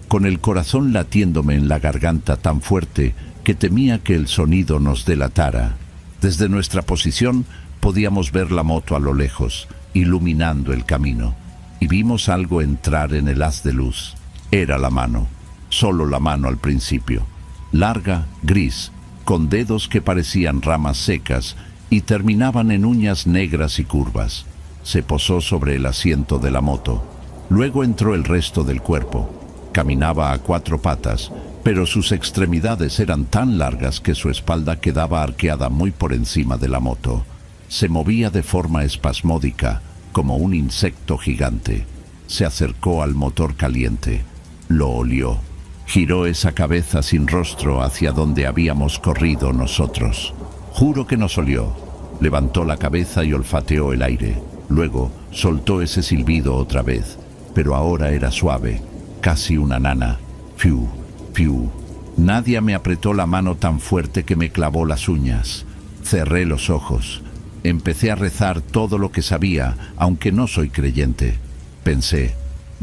con el corazón latiéndome en la garganta tan fuerte que temía que el sonido nos delatara. Desde nuestra posición podíamos ver la moto a lo lejos, iluminando el camino, y vimos algo entrar en el haz de luz. Era la mano, solo la mano al principio, larga, gris, con dedos que parecían ramas secas y terminaban en uñas negras y curvas. Se posó sobre el asiento de la moto. Luego entró el resto del cuerpo. Caminaba a 4 patas, pero sus extremidades eran tan largas que su espalda quedaba arqueada muy por encima de la moto. Se movía de forma espasmódica, como un insecto gigante. Se acercó al motor caliente. Lo olió. Giró esa cabeza sin rostro hacia donde habíamos corrido nosotros. Juro que nos olió. Levantó la cabeza y olfateó el aire. Luego soltó ese silbido otra vez, pero ahora era suave, casi una nana. Fiu, fiu. Nadia me apretó la mano tan fuerte que me clavó las uñas. Cerré los ojos. Empecé a rezar todo lo que sabía, aunque no soy creyente. Pensé,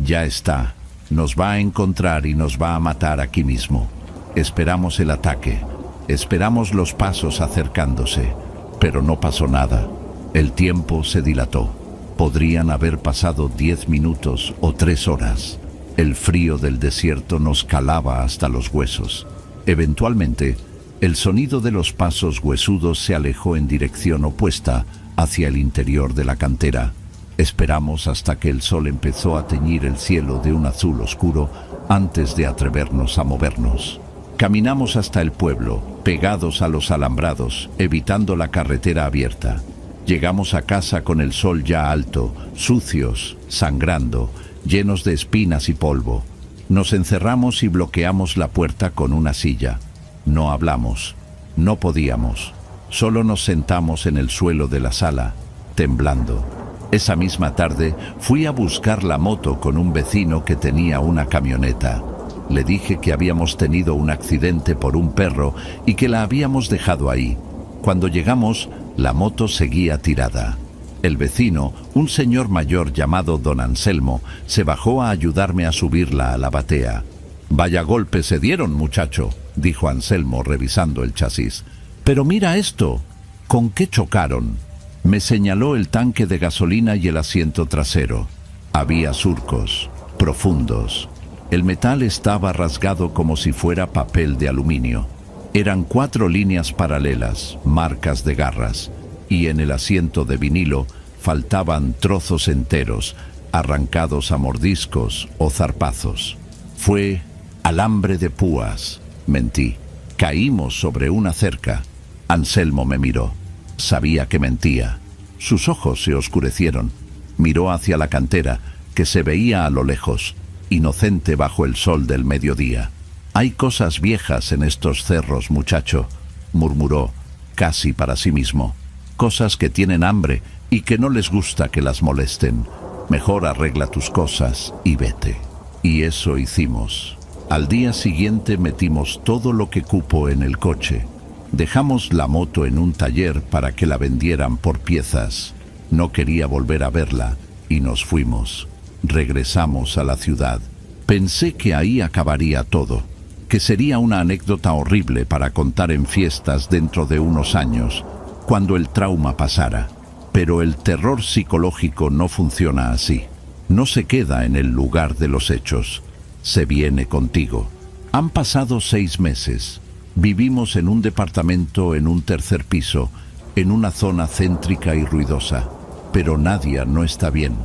ya está. Nos va a encontrar y nos va a matar aquí mismo. Esperamos el ataque. Esperamos los pasos acercándose. Pero no pasó nada. El tiempo se dilató. Podrían haber pasado 10 minutos o 3 horas. El frío del desierto nos calaba hasta los huesos. Eventualmente, el sonido de los pasos huesudos se alejó en dirección opuesta, hacia el interior de la cantera. Esperamos hasta que el sol empezó a teñir el cielo de un azul oscuro antes de atrevernos a movernos. Caminamos hasta el pueblo, pegados a los alambrados, evitando la carretera abierta. Llegamos a casa con el sol ya alto, sucios, sangrando, llenos de espinas y polvo. Nos encerramos y bloqueamos la puerta con una silla. No hablamos, no podíamos. Solo nos sentamos en el suelo de la sala, temblando. Esa misma tarde fui a buscar la moto con un vecino que tenía una camioneta. Le dije que habíamos tenido un accidente por un perro y que la habíamos dejado ahí. Cuando llegamos, la moto seguía tirada. El vecino, un señor mayor llamado don Anselmo, se bajó a ayudarme a subirla a la batea. «Vaya golpe se dieron, muchacho», dijo Anselmo revisando el chasis. «Pero mira esto, ¿con qué chocaron?» Me señaló el tanque de gasolina y el asiento trasero. Había surcos, profundos. El metal estaba rasgado como si fuera papel de aluminio. Eran 4 líneas paralelas, marcas de garras, y en el asiento de vinilo faltaban trozos enteros, arrancados a mordiscos o zarpazos. Fue alambre de púas, mentí. Caímos sobre una cerca. Anselmo me miró. Sabía que mentía. Sus ojos se oscurecieron. Miró hacia la cantera, que se veía a lo lejos, inocente bajo el sol del mediodía. «Hay cosas viejas en estos cerros, muchacho», murmuró, casi para sí mismo. «Cosas que tienen hambre y que no les gusta que las molesten. Mejor arregla tus cosas y vete». Y eso hicimos. Al día siguiente metimos todo lo que cupo en el coche. Dejamos la moto en un taller para que la vendieran por piezas. No quería volver a verla y nos fuimos. Regresamos a la ciudad. Pensé que ahí acabaría todo, que sería una anécdota horrible para contar en fiestas dentro de unos años, cuando el trauma pasara. Pero el terror psicológico no funciona así. No se queda en el lugar de los hechos. Se viene contigo. Han pasado 6 meses. Vivimos en un departamento en un 3er piso, en una zona céntrica y ruidosa. Pero Nadia no está bien.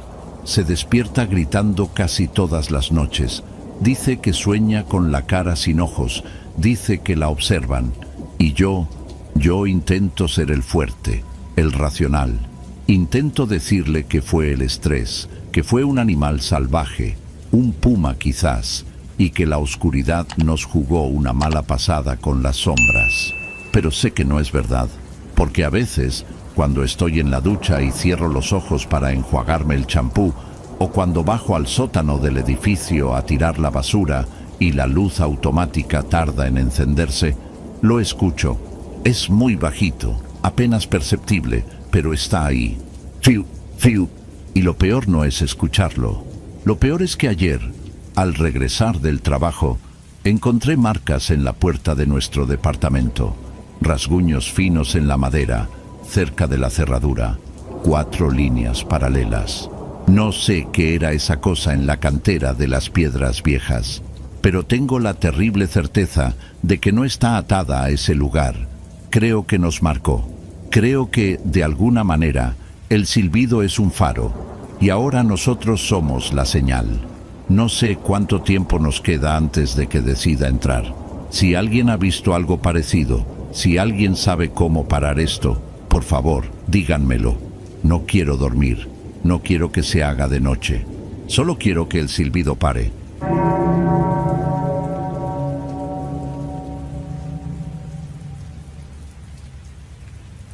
Se despierta gritando casi todas las noches. Dice que sueña con la cara sin ojos. Dice que la observan. Y yo intento ser el fuerte, el racional. Intento decirle que fue el estrés, que fue un animal salvaje, un puma quizás, y que la oscuridad nos jugó una mala pasada con las sombras. Pero sé que no es verdad, porque a veces, cuando estoy en la ducha y cierro los ojos para enjuagarme el champú, o cuando bajo al sótano del edificio a tirar la basura y la luz automática tarda en encenderse, lo escucho. Es muy bajito, apenas perceptible, pero está ahí. Fiu, fiu. Y lo peor no es escucharlo. Lo peor es que ayer, al regresar del trabajo, encontré marcas en la puerta de nuestro departamento, rasguños finos en la madera, cerca de la cerradura, 4 líneas paralelas. No sé qué era esa cosa en la cantera de las piedras viejas, pero tengo la terrible certeza de que no está atada a ese lugar. Creo que nos marcó. Creo que, de alguna manera, el silbido es un faro, y ahora nosotros somos la señal. No sé cuánto tiempo nos queda antes de que decida entrar. Si alguien ha visto algo parecido, si alguien sabe cómo parar esto, por favor, díganmelo. No quiero dormir. No quiero que se haga de noche. Solo quiero que el silbido pare.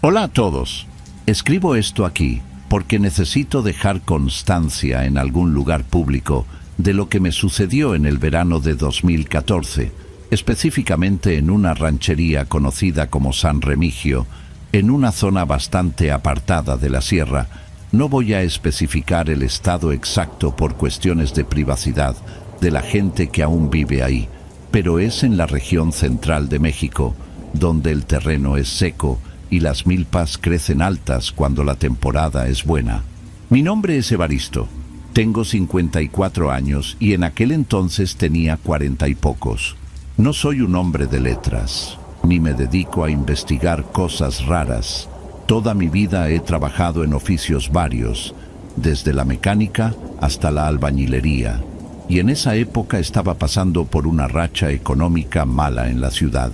Hola a todos. Escribo esto aquí porque necesito dejar constancia en algún lugar público de lo que me sucedió en el verano de 2014, específicamente en una ranchería conocida como San Remigio, en una zona bastante apartada de la sierra. No voy a especificar el estado exacto por cuestiones de privacidad de la gente que aún vive ahí, pero es en la región central de México, donde el terreno es seco y las milpas crecen altas cuando la temporada es buena. Mi nombre es Evaristo, tengo 54 años y en aquel entonces tenía 40 y pocos. No soy un hombre de letras, ni me dedico a investigar cosas raras. Toda mi vida he trabajado en oficios varios, desde la mecánica hasta la albañilería, y en esa época estaba pasando por una racha económica mala en la ciudad.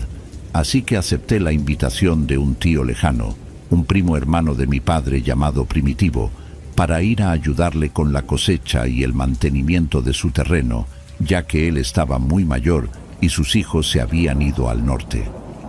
Así que acepté la invitación de un tío lejano, un primo hermano de mi padre llamado Primitivo, para ir a ayudarle con la cosecha y el mantenimiento de su terreno, ya que él estaba muy mayor y sus hijos se habían ido al norte.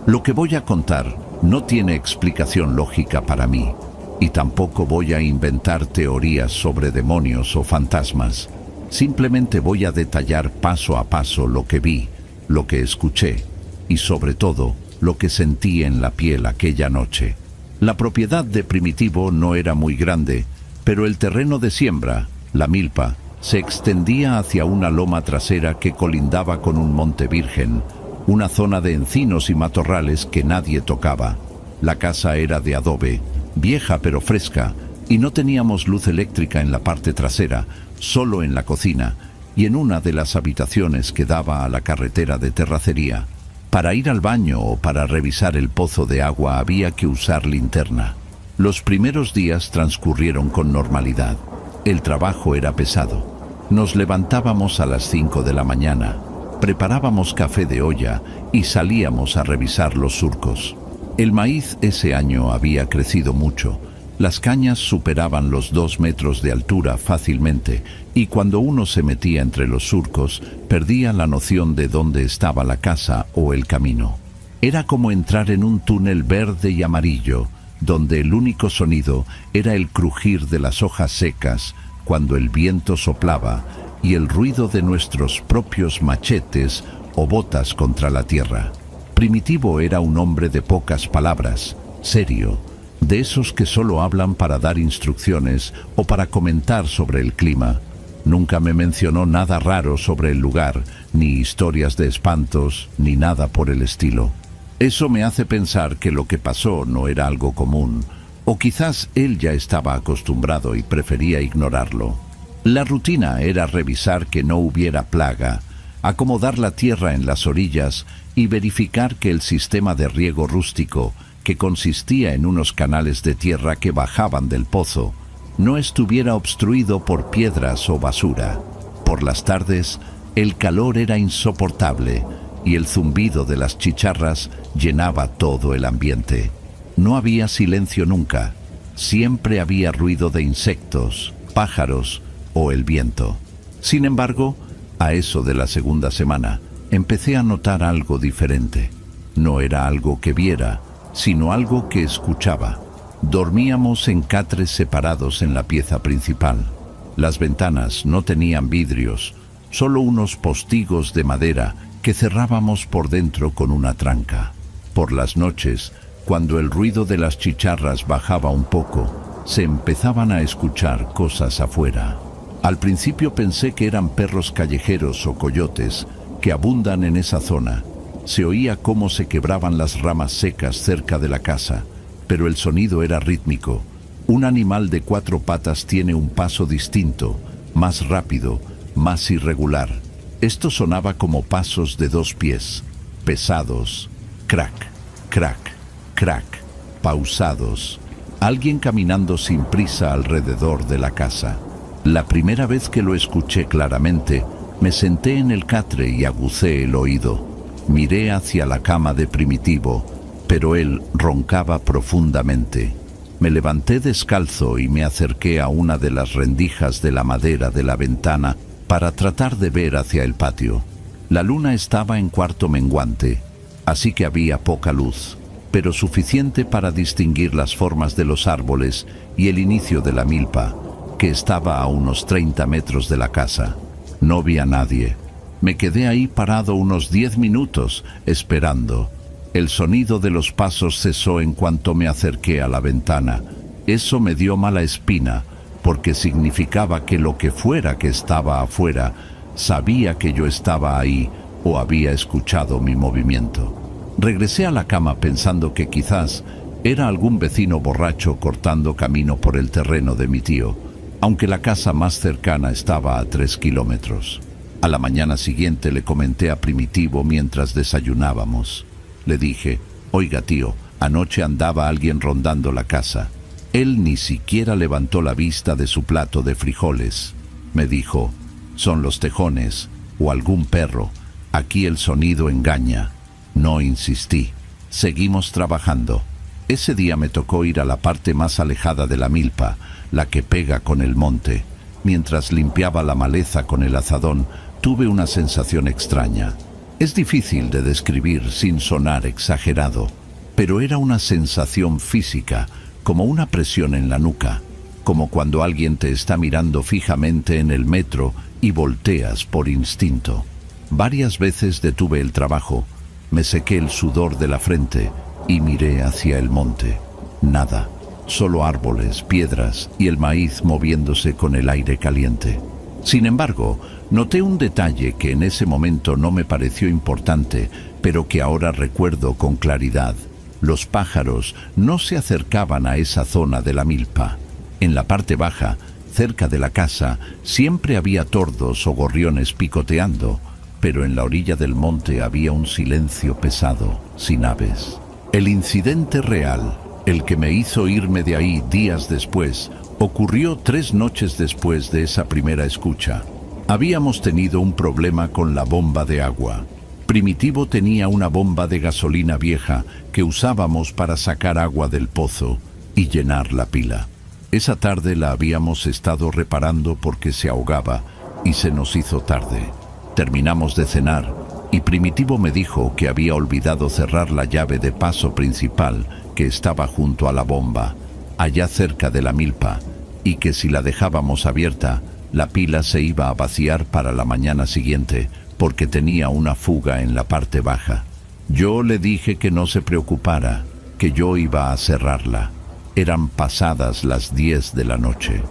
Lo que voy a contar no tiene explicación lógica para mí, y tampoco voy a inventar teorías sobre demonios o fantasmas. Simplemente voy a detallar paso a paso lo que vi, lo que escuché, y sobre todo, lo que sentí en la piel aquella noche. La propiedad de Primitivo no era muy grande, pero el terreno de siembra, la milpa, se extendía hacia una loma trasera que colindaba con un monte virgen, una zona de encinos y matorrales que nadie tocaba. La casa era de adobe, vieja pero fresca, y no teníamos luz eléctrica en la parte trasera, solo en la cocina, y en una de las habitaciones que daba a la carretera de terracería. Para ir al baño o para revisar el pozo de agua había que usar linterna. Los primeros días transcurrieron con normalidad. El trabajo era pesado. Nos levantábamos a las 5 de la mañana, preparábamos café de olla y salíamos a revisar los surcos. El maíz ese año había crecido mucho. Las cañas superaban los 2 metros de altura fácilmente, y cuando uno se metía entre los surcos, perdía la noción de dónde estaba la casa o el camino. Era como entrar en un túnel verde y amarillo, donde el único sonido era el crujir de las hojas secas cuando el viento soplaba y el ruido de nuestros propios machetes o botas contra la tierra. Primitivo era un hombre de pocas palabras, serio, de esos que solo hablan para dar instrucciones o para comentar sobre el clima. Nunca me mencionó nada raro sobre el lugar, ni historias de espantos, ni nada por el estilo. Eso me hace pensar que lo que pasó no era algo común, o quizás él ya estaba acostumbrado y prefería ignorarlo. La rutina era revisar que no hubiera plaga, acomodar la tierra en las orillas y verificar que el sistema de riego rústico, que consistía en unos canales de tierra que bajaban del pozo, no estuviera obstruido por piedras o basura. Por las tardes, el calor era insoportable y el zumbido de las chicharras llenaba todo el ambiente. No había silencio nunca. Siempre había ruido de insectos, pájaros o el viento. Sin embargo, a eso de la segunda semana, empecé a notar algo diferente. No era algo que viera, sino algo que escuchaba. Dormíamos en catres separados en la pieza principal. Las ventanas no tenían vidrios, solo unos postigos de madera que cerrábamos por dentro con una tranca. Por las noches, cuando el ruido de las chicharras bajaba un poco, se empezaban a escuchar cosas afuera. Al principio pensé que eran perros callejeros o coyotes que abundan en esa zona. Se oía cómo se quebraban las ramas secas cerca de la casa, pero el sonido era rítmico. Un animal de 4 patas tiene un paso distinto, más rápido, más irregular. Esto sonaba como pasos de 2 pies, pesados, crack, crack, crack, pausados. Alguien caminando sin prisa alrededor de la casa. La primera vez que lo escuché claramente, me senté en el catre y agucé el oído. Miré hacia la cama de Primitivo, pero él roncaba profundamente. Me levanté descalzo y me acerqué a una de las rendijas de la madera de la ventana para tratar de ver hacia el patio. La luna estaba en cuarto menguante, así que había poca luz, pero suficiente para distinguir las formas de los árboles y el inicio de la milpa, que estaba a unos 30 metros de la casa. No vi a nadie. Me quedé ahí parado unos 10 minutos, esperando. El sonido de los pasos cesó en cuanto me acerqué a la ventana. Eso me dio mala espina, porque significaba que lo que fuera que estaba afuera sabía que yo estaba ahí o había escuchado mi movimiento. Regresé a la cama pensando que quizás era algún vecino borracho cortando camino por el terreno de mi tío, aunque la casa más cercana estaba a 3 kilómetros. A la mañana siguiente le comenté a Primitivo mientras desayunábamos. Le dije: «Oiga, tío, anoche andaba alguien rondando la casa». Él ni siquiera levantó la vista de su plato de frijoles. Me dijo: «Son los tejones o algún perro. Aquí el sonido engaña». No insistí. Seguimos trabajando. Ese día me tocó ir a la parte más alejada de la milpa, la que pega con el monte. Mientras limpiaba la maleza con el azadón, tuve una sensación extraña. Es difícil de describir sin sonar exagerado, pero era una sensación física, como una presión en la nuca, como cuando alguien te está mirando fijamente en el metro y volteas por instinto. Varias veces detuve el trabajo, me sequé el sudor de la frente y miré hacia el monte. Nada, solo árboles, piedras y el maíz moviéndose con el aire caliente. Sin embargo, noté un detalle que en ese momento no me pareció importante, pero que ahora recuerdo con claridad. Los pájaros no se acercaban a esa zona de la milpa. En la parte baja, cerca de la casa, siempre había tordos o gorriones picoteando, pero en la orilla del monte había un silencio pesado, sin aves. El incidente real, el que me hizo irme de ahí días después, ocurrió 3 noches después de esa primera escucha. Habíamos tenido un problema con la bomba de agua. Primitivo tenía una bomba de gasolina vieja que usábamos para sacar agua del pozo y llenar la pila. Esa tarde la habíamos estado reparando porque se ahogaba y se nos hizo tarde. Terminamos de cenar y Primitivo me dijo que había olvidado cerrar la llave de paso principal que estaba junto a la bomba, allá cerca de la milpa, y que si la dejábamos abierta, la pila se iba a vaciar para la mañana siguiente, porque tenía una fuga en la parte baja. Yo le dije que no se preocupara, que yo iba a cerrarla. Eran pasadas las 10 de la noche.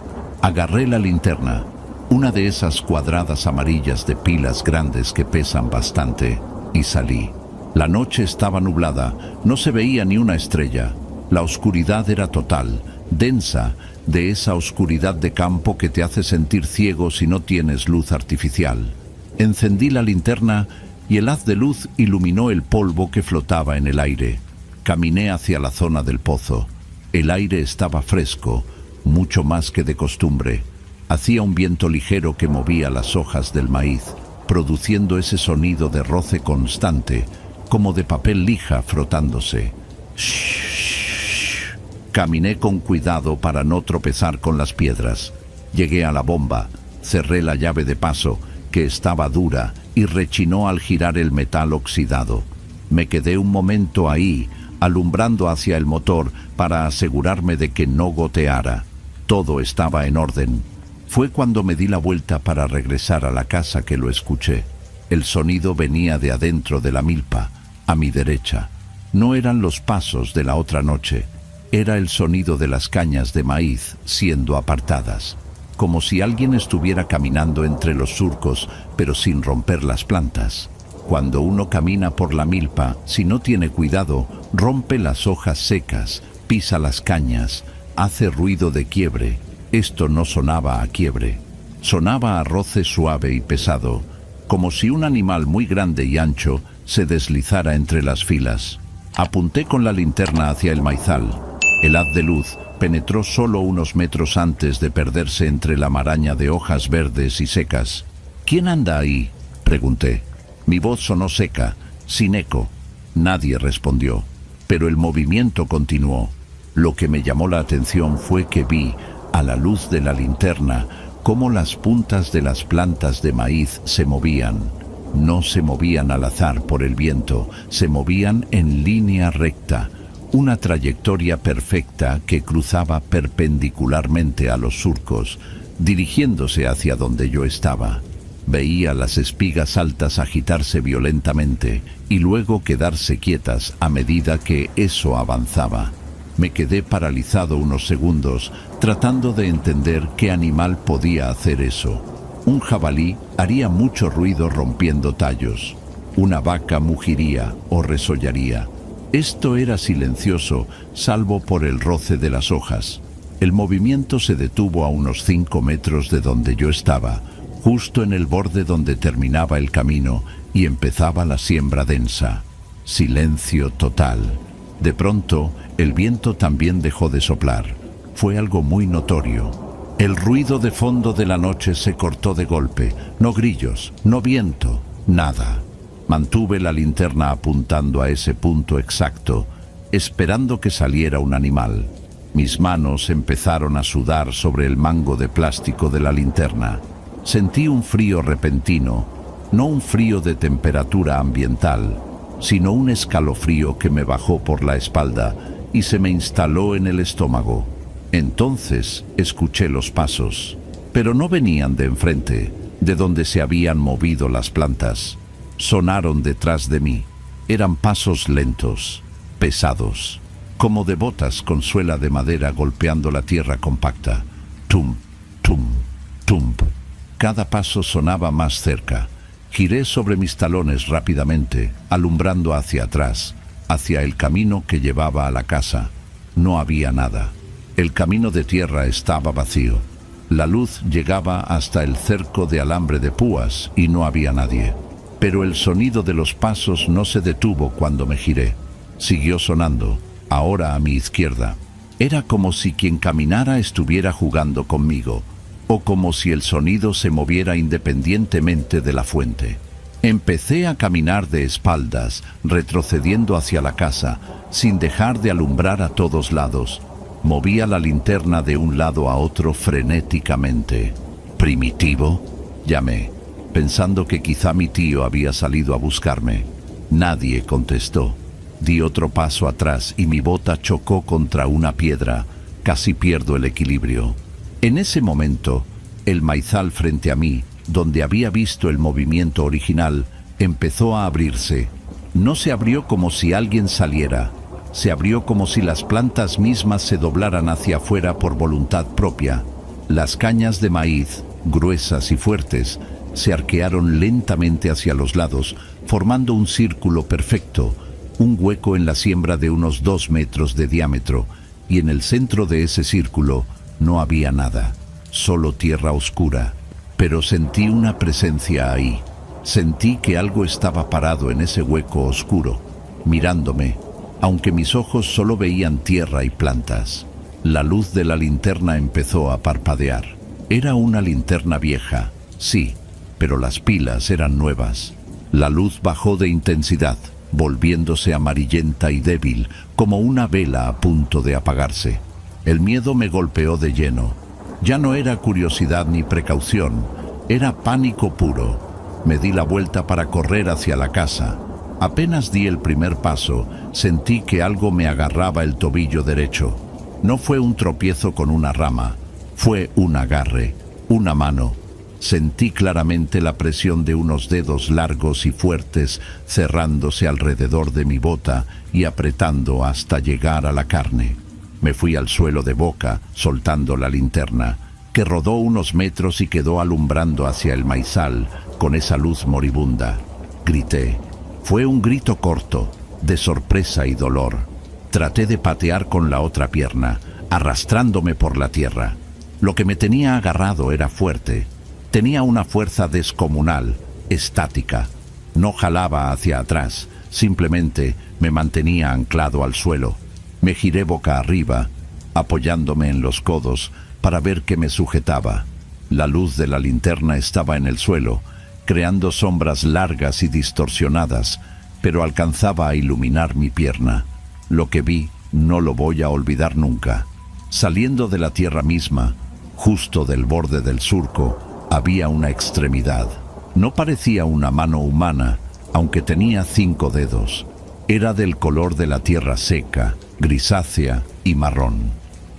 Agarré la linterna, una de esas cuadradas amarillas de pilas grandes que pesan bastante, y salí. La noche estaba nublada, no se veía ni una estrella. La oscuridad era total, densa, de esa oscuridad de campo que te hace sentir ciego si no tienes luz artificial. Encendí la linterna y el haz de luz iluminó el polvo que flotaba en el aire. Caminé hacia la zona del pozo. El aire estaba fresco, mucho más que de costumbre. Hacía un viento ligero que movía las hojas del maíz, produciendo ese sonido de roce constante, como de papel lija frotándose. Shh. Caminé con cuidado para no tropezar con las piedras. Llegué a la bomba, cerré la llave de paso, que estaba dura, y rechinó al girar el metal oxidado. Me quedé un momento ahí, alumbrando hacia el motor para asegurarme de que no goteara. Todo estaba en orden. Fue cuando me di la vuelta para regresar a la casa que lo escuché. El sonido venía de adentro de la milpa, a mi derecha. No eran los pasos de la otra noche, era el sonido de las cañas de maíz siendo apartadas, como si alguien estuviera caminando entre los surcos, pero sin romper las plantas. Cuando uno camina por la milpa, si no tiene cuidado, rompe las hojas secas, pisa las cañas, hace ruido de quiebre. Esto no sonaba a quiebre, sonaba a roce suave y pesado, como si un animal muy grande y ancho se deslizara entre las filas. Apunté con la linterna hacia el maizal. El haz de luz penetró solo unos metros antes de perderse entre la maraña de hojas verdes y secas. ¿Quién anda ahí?, pregunté. Mi voz sonó seca, sin eco. Nadie respondió, pero el movimiento continuó. Lo que me llamó la atención fue que vi, a la luz de la linterna, cómo las puntas de las plantas de maíz se movían. No se movían al azar por el viento, se movían en línea recta, una trayectoria perfecta que cruzaba perpendicularmente a los surcos, dirigiéndose hacia donde yo estaba. Veía las espigas altas agitarse violentamente y luego quedarse quietas a medida que eso avanzaba. Me quedé paralizado unos segundos, tratando de entender qué animal podía hacer eso. Un jabalí haría mucho ruido rompiendo tallos. Una vaca mugiría o resollaría. Esto era silencioso, salvo por el roce de las hojas. El movimiento se detuvo a unos 5 metros de donde yo estaba, justo en el borde donde terminaba el camino y empezaba la siembra densa. Silencio total. De pronto, el viento también dejó de soplar. Fue algo muy notorio. El ruido de fondo de la noche se cortó de golpe. No grillos, no viento, nada. Mantuve la linterna apuntando a ese punto exacto, esperando que saliera un animal. Mis manos empezaron a sudar sobre el mango de plástico de la linterna. Sentí un frío repentino, no un frío de temperatura ambiental, sino un escalofrío que me bajó por la espalda y se me instaló en el estómago. Entonces escuché los pasos, pero no venían de enfrente, de donde se habían movido las plantas. Sonaron detrás de mí. Eran pasos lentos, pesados, como de botas con suela de madera golpeando la tierra compacta. Tum, tum, tum. Cada paso sonaba más cerca. Giré sobre mis talones rápidamente, alumbrando hacia atrás, hacia el camino que llevaba a la casa. No había nada. El camino de tierra estaba vacío. La luz llegaba hasta el cerco de alambre de púas y no había nadie. Pero el sonido de los pasos no se detuvo cuando me giré. Siguió sonando, ahora a mi izquierda. Era como si quien caminara estuviera jugando conmigo, o como si el sonido se moviera independientemente de la fuente. Empecé a caminar de espaldas, retrocediendo hacia la casa, sin dejar de alumbrar a todos lados. Movía la linterna de un lado a otro frenéticamente. ¿Primitivo?, llamé, pensando que quizá mi tío había salido a buscarme. Nadie contestó. Di otro paso atrás y mi bota chocó contra una piedra. Casi pierdo el equilibrio. En ese momento, el maizal frente a mí, donde había visto el movimiento original, empezó a abrirse. No se abrió como si alguien saliera. Se abrió como si las plantas mismas se doblaran hacia afuera por voluntad propia. Las cañas de maíz, gruesas y fuertes, se arquearon lentamente hacia los lados, formando un círculo perfecto, un hueco en la siembra de unos 2 metros de diámetro, y en el centro de ese círculo no había nada, solo tierra oscura. Pero sentí una presencia ahí. Sentí que algo estaba parado en ese hueco oscuro, mirándome, aunque mis ojos solo veían tierra y plantas. La luz de la linterna empezó a parpadear. Era una linterna vieja, sí, pero las pilas eran nuevas. La luz bajó de intensidad, volviéndose amarillenta y débil, como una vela a punto de apagarse. El miedo me golpeó de lleno. Ya no era curiosidad ni precaución, era pánico puro. Me di la vuelta para correr hacia la casa. Apenas di el primer paso, sentí que algo me agarraba el tobillo derecho. No fue un tropiezo con una rama, fue un agarre, una mano. Sentí claramente la presión de unos dedos largos y fuertes cerrándose alrededor de mi bota y apretando hasta llegar a la carne. Me fui al suelo de boca, soltando la linterna, que rodó unos metros y quedó alumbrando hacia el maizal con esa luz moribunda. Grité. Fue un grito corto, de sorpresa y dolor. Traté de patear con la otra pierna, arrastrándome por la tierra. Lo que me tenía agarrado era fuerte. Tenía una fuerza descomunal, estática. No jalaba hacia atrás, simplemente me mantenía anclado al suelo. Me giré boca arriba, apoyándome en los codos para ver qué me sujetaba. La luz de la linterna estaba en el suelo, creando sombras largas y distorsionadas, pero alcanzaba a iluminar mi pierna. Lo que vi no lo voy a olvidar nunca. Saliendo de la tierra misma, justo del borde del surco, había una extremidad. No parecía una mano humana, aunque tenía 5 dedos. Era del color de la tierra seca, grisácea y marrón.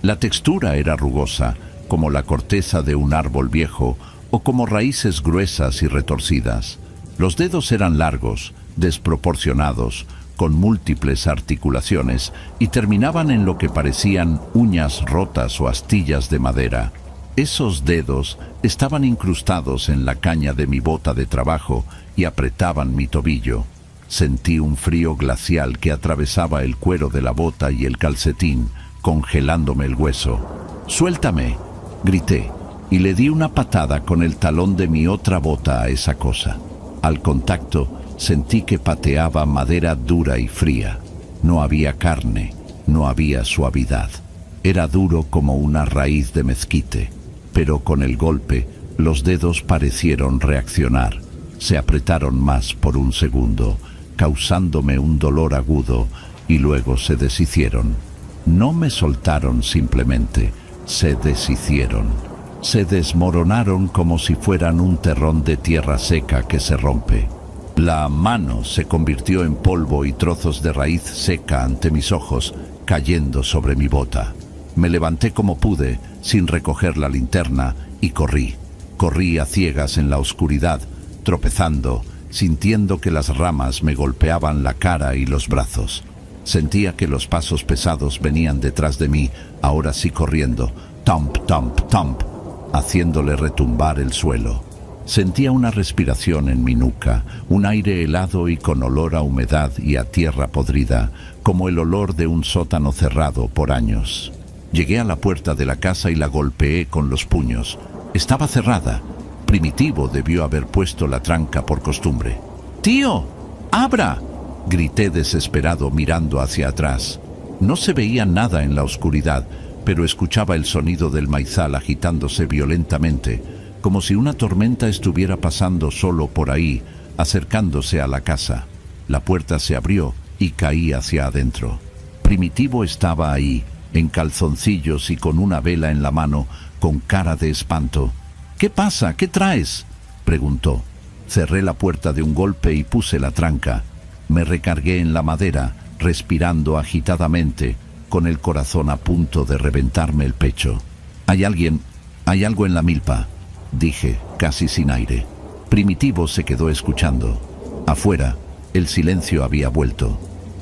La textura era rugosa, como la corteza de un árbol viejo o como raíces gruesas y retorcidas. Los dedos eran largos, desproporcionados, con múltiples articulaciones y terminaban en lo que parecían uñas rotas o astillas de madera. Esos dedos estaban incrustados en la caña de mi bota de trabajo y apretaban mi tobillo. Sentí un frío glacial que atravesaba el cuero de la bota y el calcetín, congelándome el hueso. ¡Suéltame!, grité, y le di una patada con el talón de mi otra bota a esa cosa. Al contacto, sentí que pateaba madera dura y fría. No había carne, no había suavidad. Era duro como una raíz de mezquite, pero con el golpe, los dedos parecieron reaccionar. Se apretaron más por un segundo, causándome un dolor agudo, y luego se deshicieron. No me soltaron simplemente, se deshicieron. Se desmoronaron como si fueran un terrón de tierra seca que se rompe. La mano se convirtió en polvo y trozos de raíz seca ante mis ojos, cayendo sobre mi bota. Me levanté como pude, sin recoger la linterna, y corrí. Corrí a ciegas en la oscuridad, tropezando, sintiendo que las ramas me golpeaban la cara y los brazos. Sentía que los pasos pesados venían detrás de mí, ahora sí corriendo, tomp, tomp, tomp, haciéndole retumbar el suelo. Sentía una respiración en mi nuca, un aire helado y con olor a humedad y a tierra podrida, como el olor de un sótano cerrado por años. Llegué a la puerta de la casa y la golpeé con los puños. Estaba cerrada. Primitivo debió haber puesto la tranca por costumbre. ¡Tío! ¡Abra!, grité desesperado mirando hacia atrás. No se veía nada en la oscuridad, pero escuchaba el sonido del maizal agitándose violentamente, como si una tormenta estuviera pasando solo por ahí, acercándose a la casa. La puerta se abrió y caí hacia adentro. Primitivo estaba ahí, en calzoncillos y con una vela en la mano, con cara de espanto. «¿Qué pasa? ¿Qué traes?», preguntó. Cerré la puerta de un golpe y puse la tranca. Me recargué en la madera, respirando agitadamente, con el corazón a punto de reventarme el pecho. «Hay algo en la milpa», dije, casi sin aire. Primitivo se quedó escuchando. Afuera, el silencio había vuelto.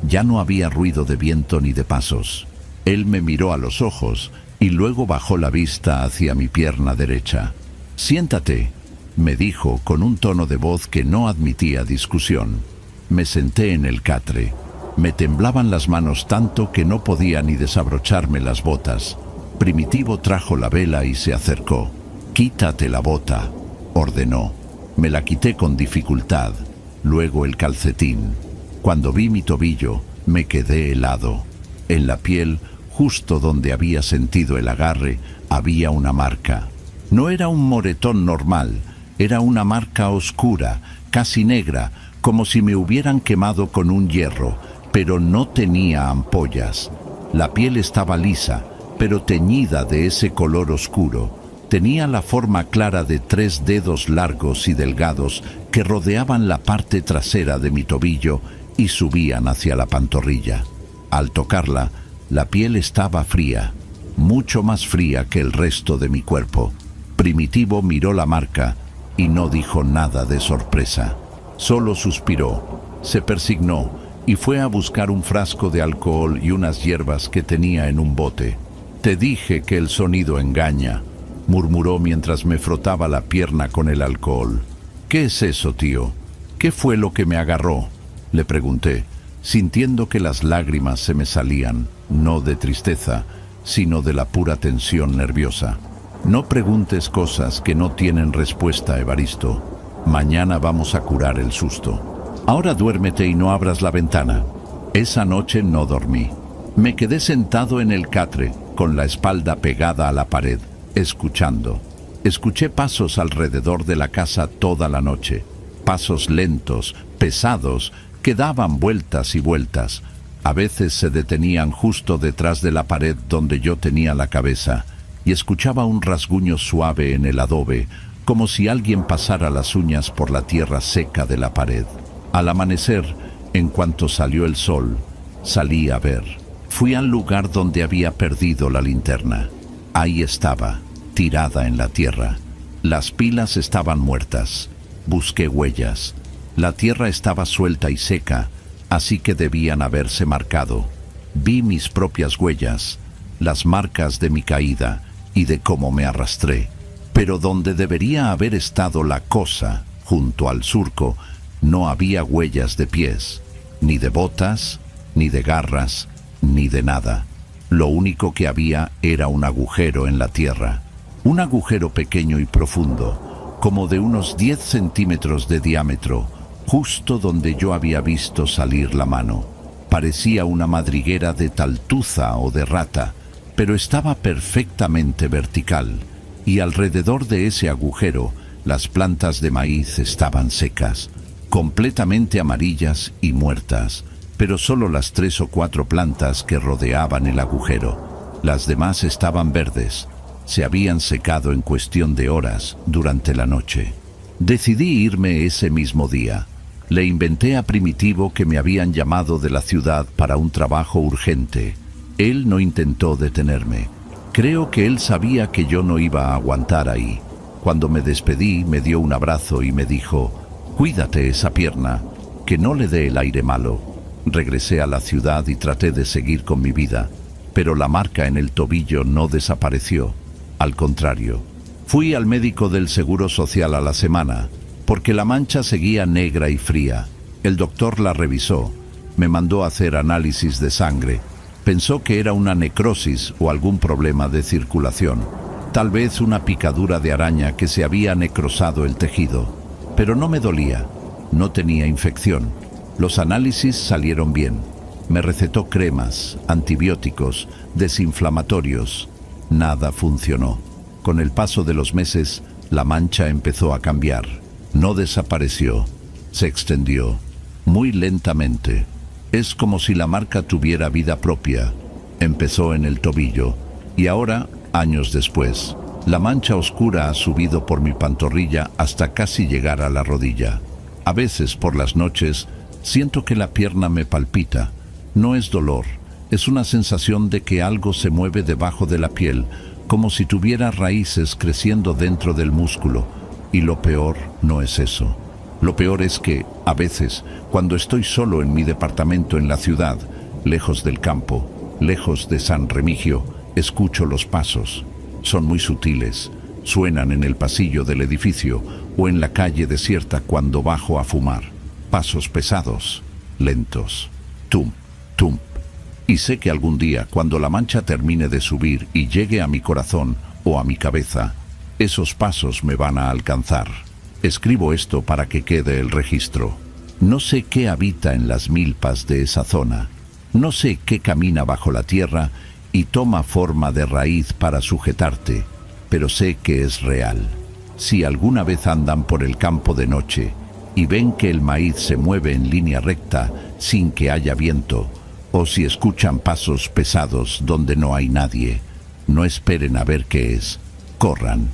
Ya no había ruido de viento ni de pasos. Él me miró a los ojos y luego bajó la vista hacia mi pierna derecha. «Siéntate», me dijo con un tono de voz que no admitía discusión. Me senté en el catre. Me temblaban las manos tanto que no podía ni desabrocharme las botas. Primitivo trajo la vela y se acercó. «Quítate la bota», ordenó. Me la quité con dificultad, luego el calcetín. Cuando vi mi tobillo, me quedé helado. En la piel, Justo donde había sentido el agarre había una marca. No era un moretón normal, era una marca oscura, casi negra, como si me hubieran quemado con un hierro, pero no tenía ampollas. La piel estaba lisa, pero teñida de ese color oscuro. Tenía la forma clara de 3 dedos largos y delgados que rodeaban la parte trasera de mi tobillo y subían hacia la pantorrilla. Al tocarla, la piel estaba fría, mucho más fría que el resto de mi cuerpo. Primitivo miró la marca y no dijo nada de sorpresa. Solo suspiró, se persignó y fue a buscar un frasco de alcohol y unas hierbas que tenía en un bote. «Te dije que el sonido engaña», murmuró mientras me frotaba la pierna con el alcohol. «¿Qué es eso, tío? ¿Qué fue lo que me agarró?», le pregunté, sintiendo que las lágrimas se me salían, no de tristeza, sino de la pura tensión nerviosa. «No preguntes cosas que no tienen respuesta, Evaristo. Mañana vamos a curar el susto. Ahora duérmete y no abras la ventana». Esa noche no dormí. Me quedé sentado en el catre, con la espalda pegada a la pared, escuchando. Escuché pasos alrededor de la casa toda la noche. Pasos lentos, pesados, que daban vueltas y vueltas. A veces se detenían justo detrás de la pared donde yo tenía la cabeza, y escuchaba un rasguño suave en el adobe, como si alguien pasara las uñas por la tierra seca de la pared. Al amanecer, en cuanto salió el sol, salí a ver. Fui al lugar donde había perdido la linterna. Ahí estaba, tirada en la tierra. Las pilas estaban muertas. Busqué huellas. La tierra estaba suelta y seca, así que debían haberse marcado. Vi mis propias huellas, las marcas de mi caída y de cómo me arrastré. Pero donde debería haber estado la cosa, junto al surco, no había huellas de pies, ni de botas, ni de garras, ni de nada. Lo único que había era un agujero en la tierra. Un agujero pequeño y profundo, como de unos 10 centímetros de diámetro, justo donde yo había visto salir la mano. Parecía una madriguera de taltuza o de rata, pero estaba perfectamente vertical, y alrededor de ese agujero las plantas de maíz estaban secas, completamente amarillas y muertas, pero solo las 3 o 4 plantas que rodeaban el agujero. Las demás estaban verdes. Se habían secado en cuestión de horas durante la noche. Decidí irme ese mismo día. Le inventé a Primitivo que me habían llamado de la ciudad para un trabajo urgente. Él no intentó detenerme. Creo que él sabía que yo no iba a aguantar ahí. Cuando me despedí, me dio un abrazo y me dijo: «Cuídate esa pierna, que no le dé el aire malo». Regresé a la ciudad y traté de seguir con mi vida, pero la marca en el tobillo no desapareció. Al contrario, fui al médico del Seguro Social a la semana, porque la mancha seguía negra y fría. El doctor la revisó, me mandó a hacer análisis de sangre. Pensó que era una necrosis o algún problema de circulación, tal vez una picadura de araña que se había necrosado el tejido. Pero no me dolía, no tenía infección. Los análisis salieron bien. Me recetó cremas, antibióticos, desinflamatorios. Nada funcionó. Con el paso de los meses, la mancha empezó a cambiar. No desapareció, se extendió, muy lentamente. Es como si la marca tuviera vida propia. Empezó en el tobillo, y ahora, años después, la mancha oscura ha subido por mi pantorrilla hasta casi llegar a la rodilla. A veces, por las noches, siento que la pierna me palpita. No es dolor, es una sensación de que algo se mueve debajo de la piel, como si tuviera raíces creciendo dentro del músculo. Y lo peor no es eso. Lo peor es que, a veces, cuando estoy solo en mi departamento en la ciudad, lejos del campo, lejos de San Remigio, escucho los pasos. Son muy sutiles, suenan en el pasillo del edificio o en la calle desierta cuando bajo a fumar. Pasos pesados, lentos, tump, tump. Y sé que algún día, cuando la mancha termine de subir y llegue a mi corazón o a mi cabeza, esos pasos me van a alcanzar. Escribo esto para que quede el registro. No sé qué habita en las milpas de esa zona. No sé qué camina bajo la tierra y toma forma de raíz para sujetarte, pero sé que es real. Si alguna vez andan por el campo de noche y ven que el maíz se mueve en línea recta sin que haya viento, o si escuchan pasos pesados donde no hay nadie, no esperen a ver qué es, corran,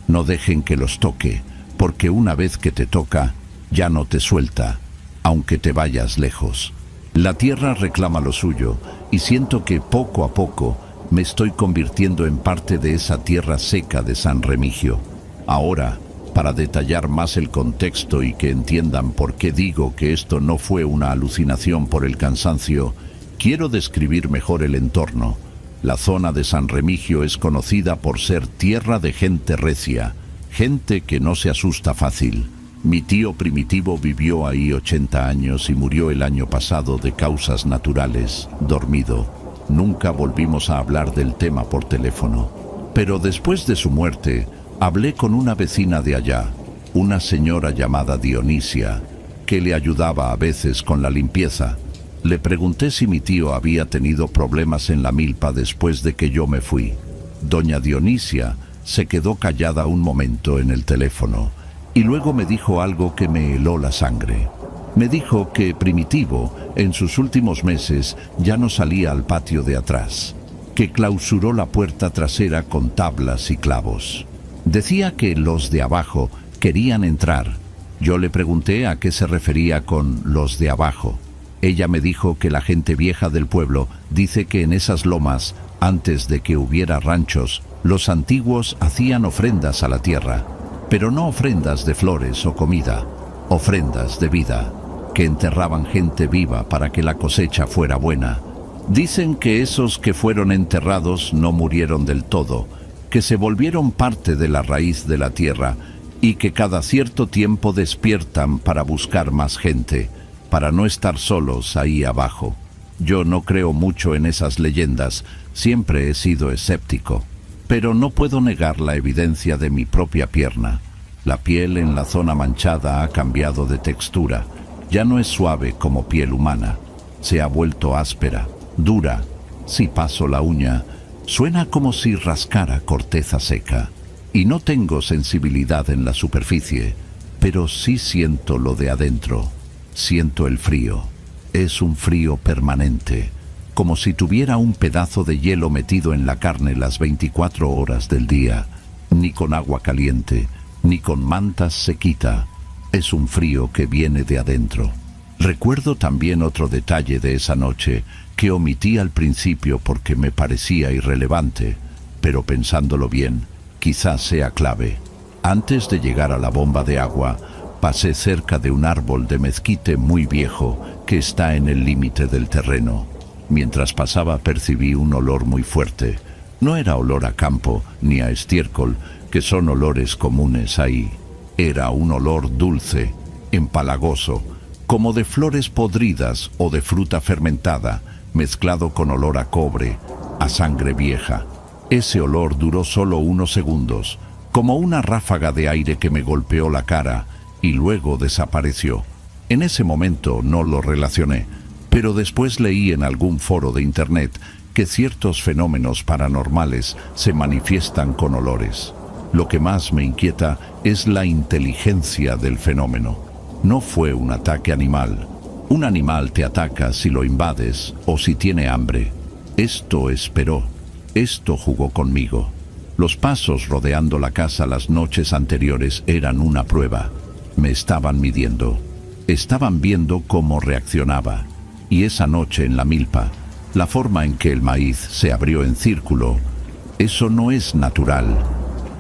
no dejen que los toque, porque una vez que te toca, ya no te suelta, aunque te vayas lejos. La tierra reclama lo suyo, y siento que poco a poco me estoy convirtiendo en parte de esa tierra seca de San Remigio. Ahora, para detallar más el contexto y que entiendan por qué digo que esto no fue una alucinación por el cansancio, quiero describir mejor el entorno. La zona de San Remigio es conocida por ser tierra de gente recia, gente que no se asusta fácil. Mi tío Primitivo vivió ahí 80 años y murió el año pasado de causas naturales, dormido. Nunca volvimos a hablar del tema por teléfono. Pero después de su muerte, hablé con una vecina de allá, una señora llamada Dionisia, que le ayudaba a veces con la limpieza. Le pregunté si mi tío había tenido problemas en la milpa después de que yo me fui. Doña Dionisia se quedó callada un momento en el teléfono y luego me dijo algo que me heló la sangre. Me dijo que Primitivo, en sus últimos meses, ya no salía al patio de atrás, que clausuró la puerta trasera con tablas y clavos. Decía que los de abajo querían entrar. Yo le pregunté a qué se refería con los de abajo. Ella me dijo que la gente vieja del pueblo dice que en esas lomas, antes de que hubiera ranchos, los antiguos hacían ofrendas a la tierra, pero no ofrendas de flores o comida, ofrendas de vida, que enterraban gente viva para que la cosecha fuera buena. Dicen que esos que fueron enterrados no murieron del todo, que se volvieron parte de la raíz de la tierra y que cada cierto tiempo despiertan para buscar más gente, para no estar solos ahí abajo. Yo no creo mucho en esas leyendas, siempre he sido escéptico, pero no puedo negar la evidencia de mi propia pierna. La piel en la zona manchada ha cambiado de textura, ya no es suave como piel humana, se ha vuelto áspera, dura. Si paso la uña, suena como si rascara corteza seca. Y no tengo sensibilidad en la superficie, pero sí siento lo de adentro. Siento el frío. Es un frío permanente, como si tuviera un pedazo de hielo metido en la carne las 24 horas del día. Ni con agua caliente, ni con mantas se quita. Es un frío que viene de adentro. Recuerdo también otro detalle de esa noche que omití al principio porque me parecía irrelevante, pero pensándolo bien, quizás sea clave. Antes de llegar a la bomba de agua, pasé cerca de un árbol de mezquite muy viejo que está en el límite del terreno. Mientras pasaba percibí un olor muy fuerte. No era olor a campo ni a estiércol, que son olores comunes ahí. Era un olor dulce, empalagoso, como de flores podridas o de fruta fermentada, mezclado con olor a cobre, a sangre vieja. Ese olor duró solo unos segundos, como una ráfaga de aire que me golpeó la cara, y luego desapareció. En ese momento no lo relacioné, pero después leí en algún foro de internet que ciertos fenómenos paranormales se manifiestan con olores. Lo que más me inquieta es la inteligencia del fenómeno. No fue un ataque animal. Un animal te ataca si lo invades o si tiene hambre. Esto esperó. Esto jugó conmigo. Los pasos rodeando la casa las noches anteriores eran una prueba. Me estaban midiendo. Estaban viendo cómo reaccionaba. Y esa noche en la milpa, la forma en que el maíz se abrió en círculo, eso no es natural.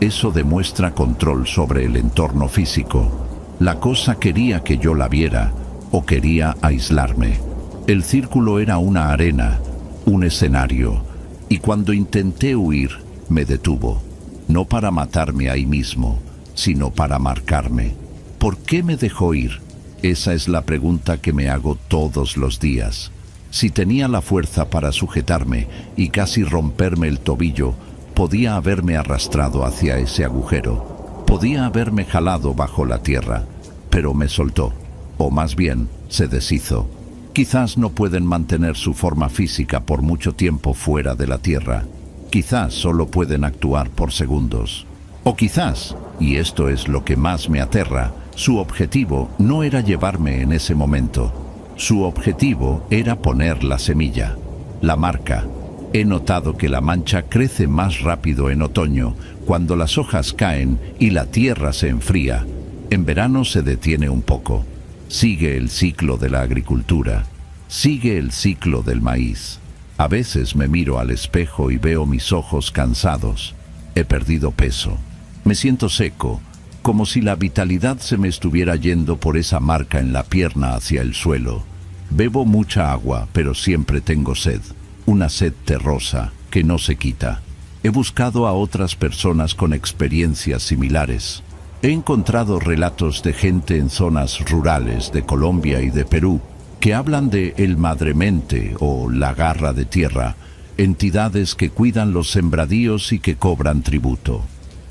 Eso demuestra control sobre el entorno físico. La cosa quería que yo la viera o quería aislarme. El círculo era una arena, un escenario, y cuando intenté huir, me detuvo. No para matarme ahí mismo, sino para marcarme. ¿Por qué me dejó ir? Esa es la pregunta que me hago todos los días. Si tenía la fuerza para sujetarme y casi romperme el tobillo, podía haberme arrastrado hacia ese agujero. Podía haberme jalado bajo la tierra, pero me soltó, o más bien, se deshizo. Quizás no pueden mantener su forma física por mucho tiempo fuera de la Tierra. Quizás solo pueden actuar por segundos. O quizás, y esto es lo que más me aterra, su objetivo no era llevarme en ese momento. Su objetivo era poner la semilla, la marca. He notado que la mancha crece más rápido en otoño, cuando las hojas caen y la tierra se enfría. En verano se detiene un poco. Sigue el ciclo de la agricultura. Sigue el ciclo del maíz. A veces me miro al espejo y veo mis ojos cansados. He perdido peso. Me siento seco, como si la vitalidad se me estuviera yendo por esa marca en la pierna hacia el suelo. Bebo mucha agua, pero siempre tengo sed. Una sed terrosa que no se quita. He buscado a otras personas con experiencias similares. He encontrado relatos de gente en zonas rurales de Colombia y de Perú que hablan de el madremente o la garra de tierra, entidades que cuidan los sembradíos y que cobran tributo.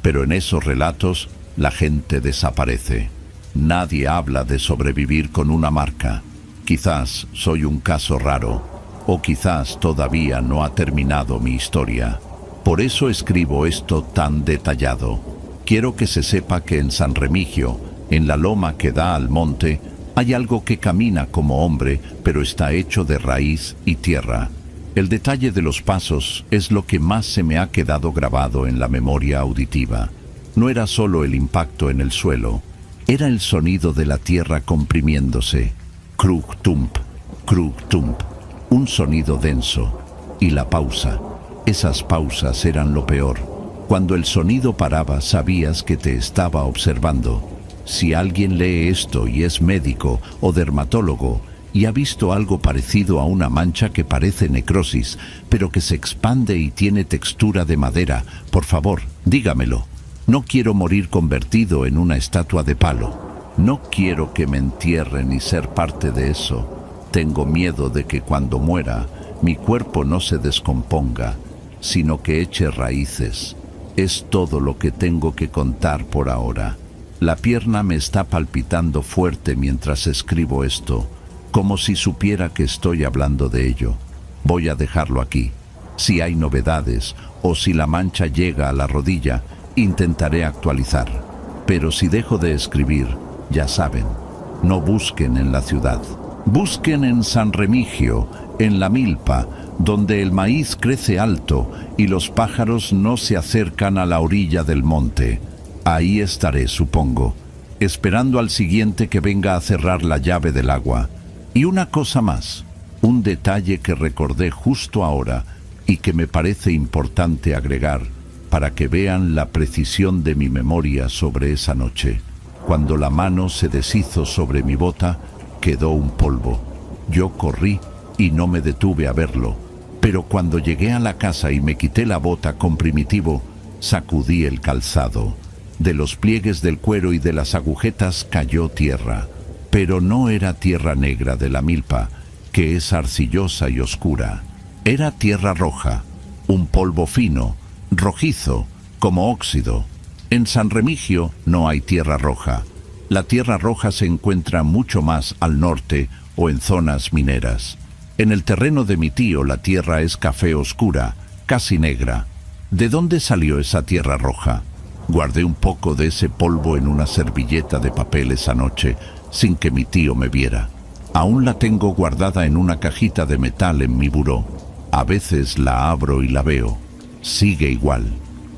Pero en esos relatos la gente desaparece. Nadie habla de sobrevivir con una marca. Quizás soy un caso raro, o quizás todavía no ha terminado mi historia. Por eso escribo esto tan detallado. Quiero que se sepa que en San Remigio, en la loma que da al monte, hay algo que camina como hombre, pero está hecho de raíz y tierra. El detalle de los pasos es lo que más se me ha quedado grabado en la memoria auditiva. No era solo el impacto en el suelo, era el sonido de la tierra comprimiéndose. Krug tump, un sonido denso. Y la pausa. Esas pausas eran lo peor. Cuando el sonido paraba, sabías que te estaba observando. Si alguien lee esto y es médico o dermatólogo y ha visto algo parecido a una mancha que parece necrosis, pero que se expande y tiene textura de madera, por favor, dígamelo. No quiero morir convertido en una estatua de palo. No quiero que me entierren y ser parte de eso. Tengo miedo de que cuando muera, mi cuerpo no se descomponga, sino que eche raíces. Es todo lo que tengo que contar por ahora. La pierna me está palpitando fuerte mientras escribo esto, como si supiera que estoy hablando de ello. Voy a dejarlo aquí. Si hay novedades o si la mancha llega a la rodilla, intentaré actualizar. Pero si dejo de escribir, ya saben, no busquen en la ciudad. Busquen en San Remigio, en la milpa, donde el maíz crece alto y los pájaros no se acercan a la orilla del monte. Ahí estaré, supongo, esperando al siguiente que venga a cerrar la llave del agua. Y una cosa más, un detalle que recordé justo ahora y que me parece importante agregar para que vean la precisión de mi memoria sobre esa noche. Cuando la mano se deshizo sobre mi bota, quedó un polvo. Yo corrí y no me detuve a verlo, pero cuando llegué a la casa y me quité la bota con Primitivo, sacudí el calzado. De los pliegues del cuero y de las agujetas cayó tierra, pero no era tierra negra de la milpa, que es arcillosa y oscura. Era tierra roja, un polvo fino, rojizo, como óxido. En San Remigio no hay tierra roja. La tierra roja se encuentra mucho más al norte o en zonas mineras. En el terreno de mi tío la tierra es café oscura, casi negra. ¿De dónde salió esa tierra roja? Guardé un poco de ese polvo en una servilleta de papel esa noche, sin que mi tío me viera. Aún la tengo guardada en una cajita de metal en mi buró. A veces la abro y la veo. Sigue igual.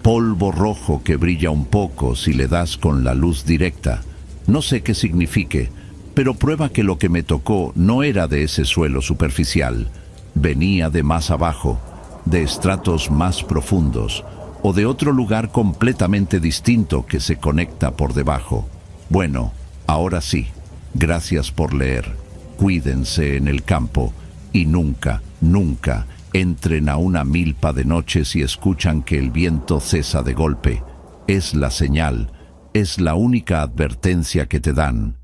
Polvo rojo que brilla un poco si le das con la luz directa. No sé qué signifique, pero prueba que lo que me tocó no era de ese suelo superficial. Venía de más abajo, de estratos más profundos, o de otro lugar completamente distinto que se conecta por debajo. Bueno, ahora sí. Gracias por leer. Cuídense en el campo y nunca, nunca entren a una milpa de noche si escuchan que el viento cesa de golpe. Es la señal, es la única advertencia que te dan.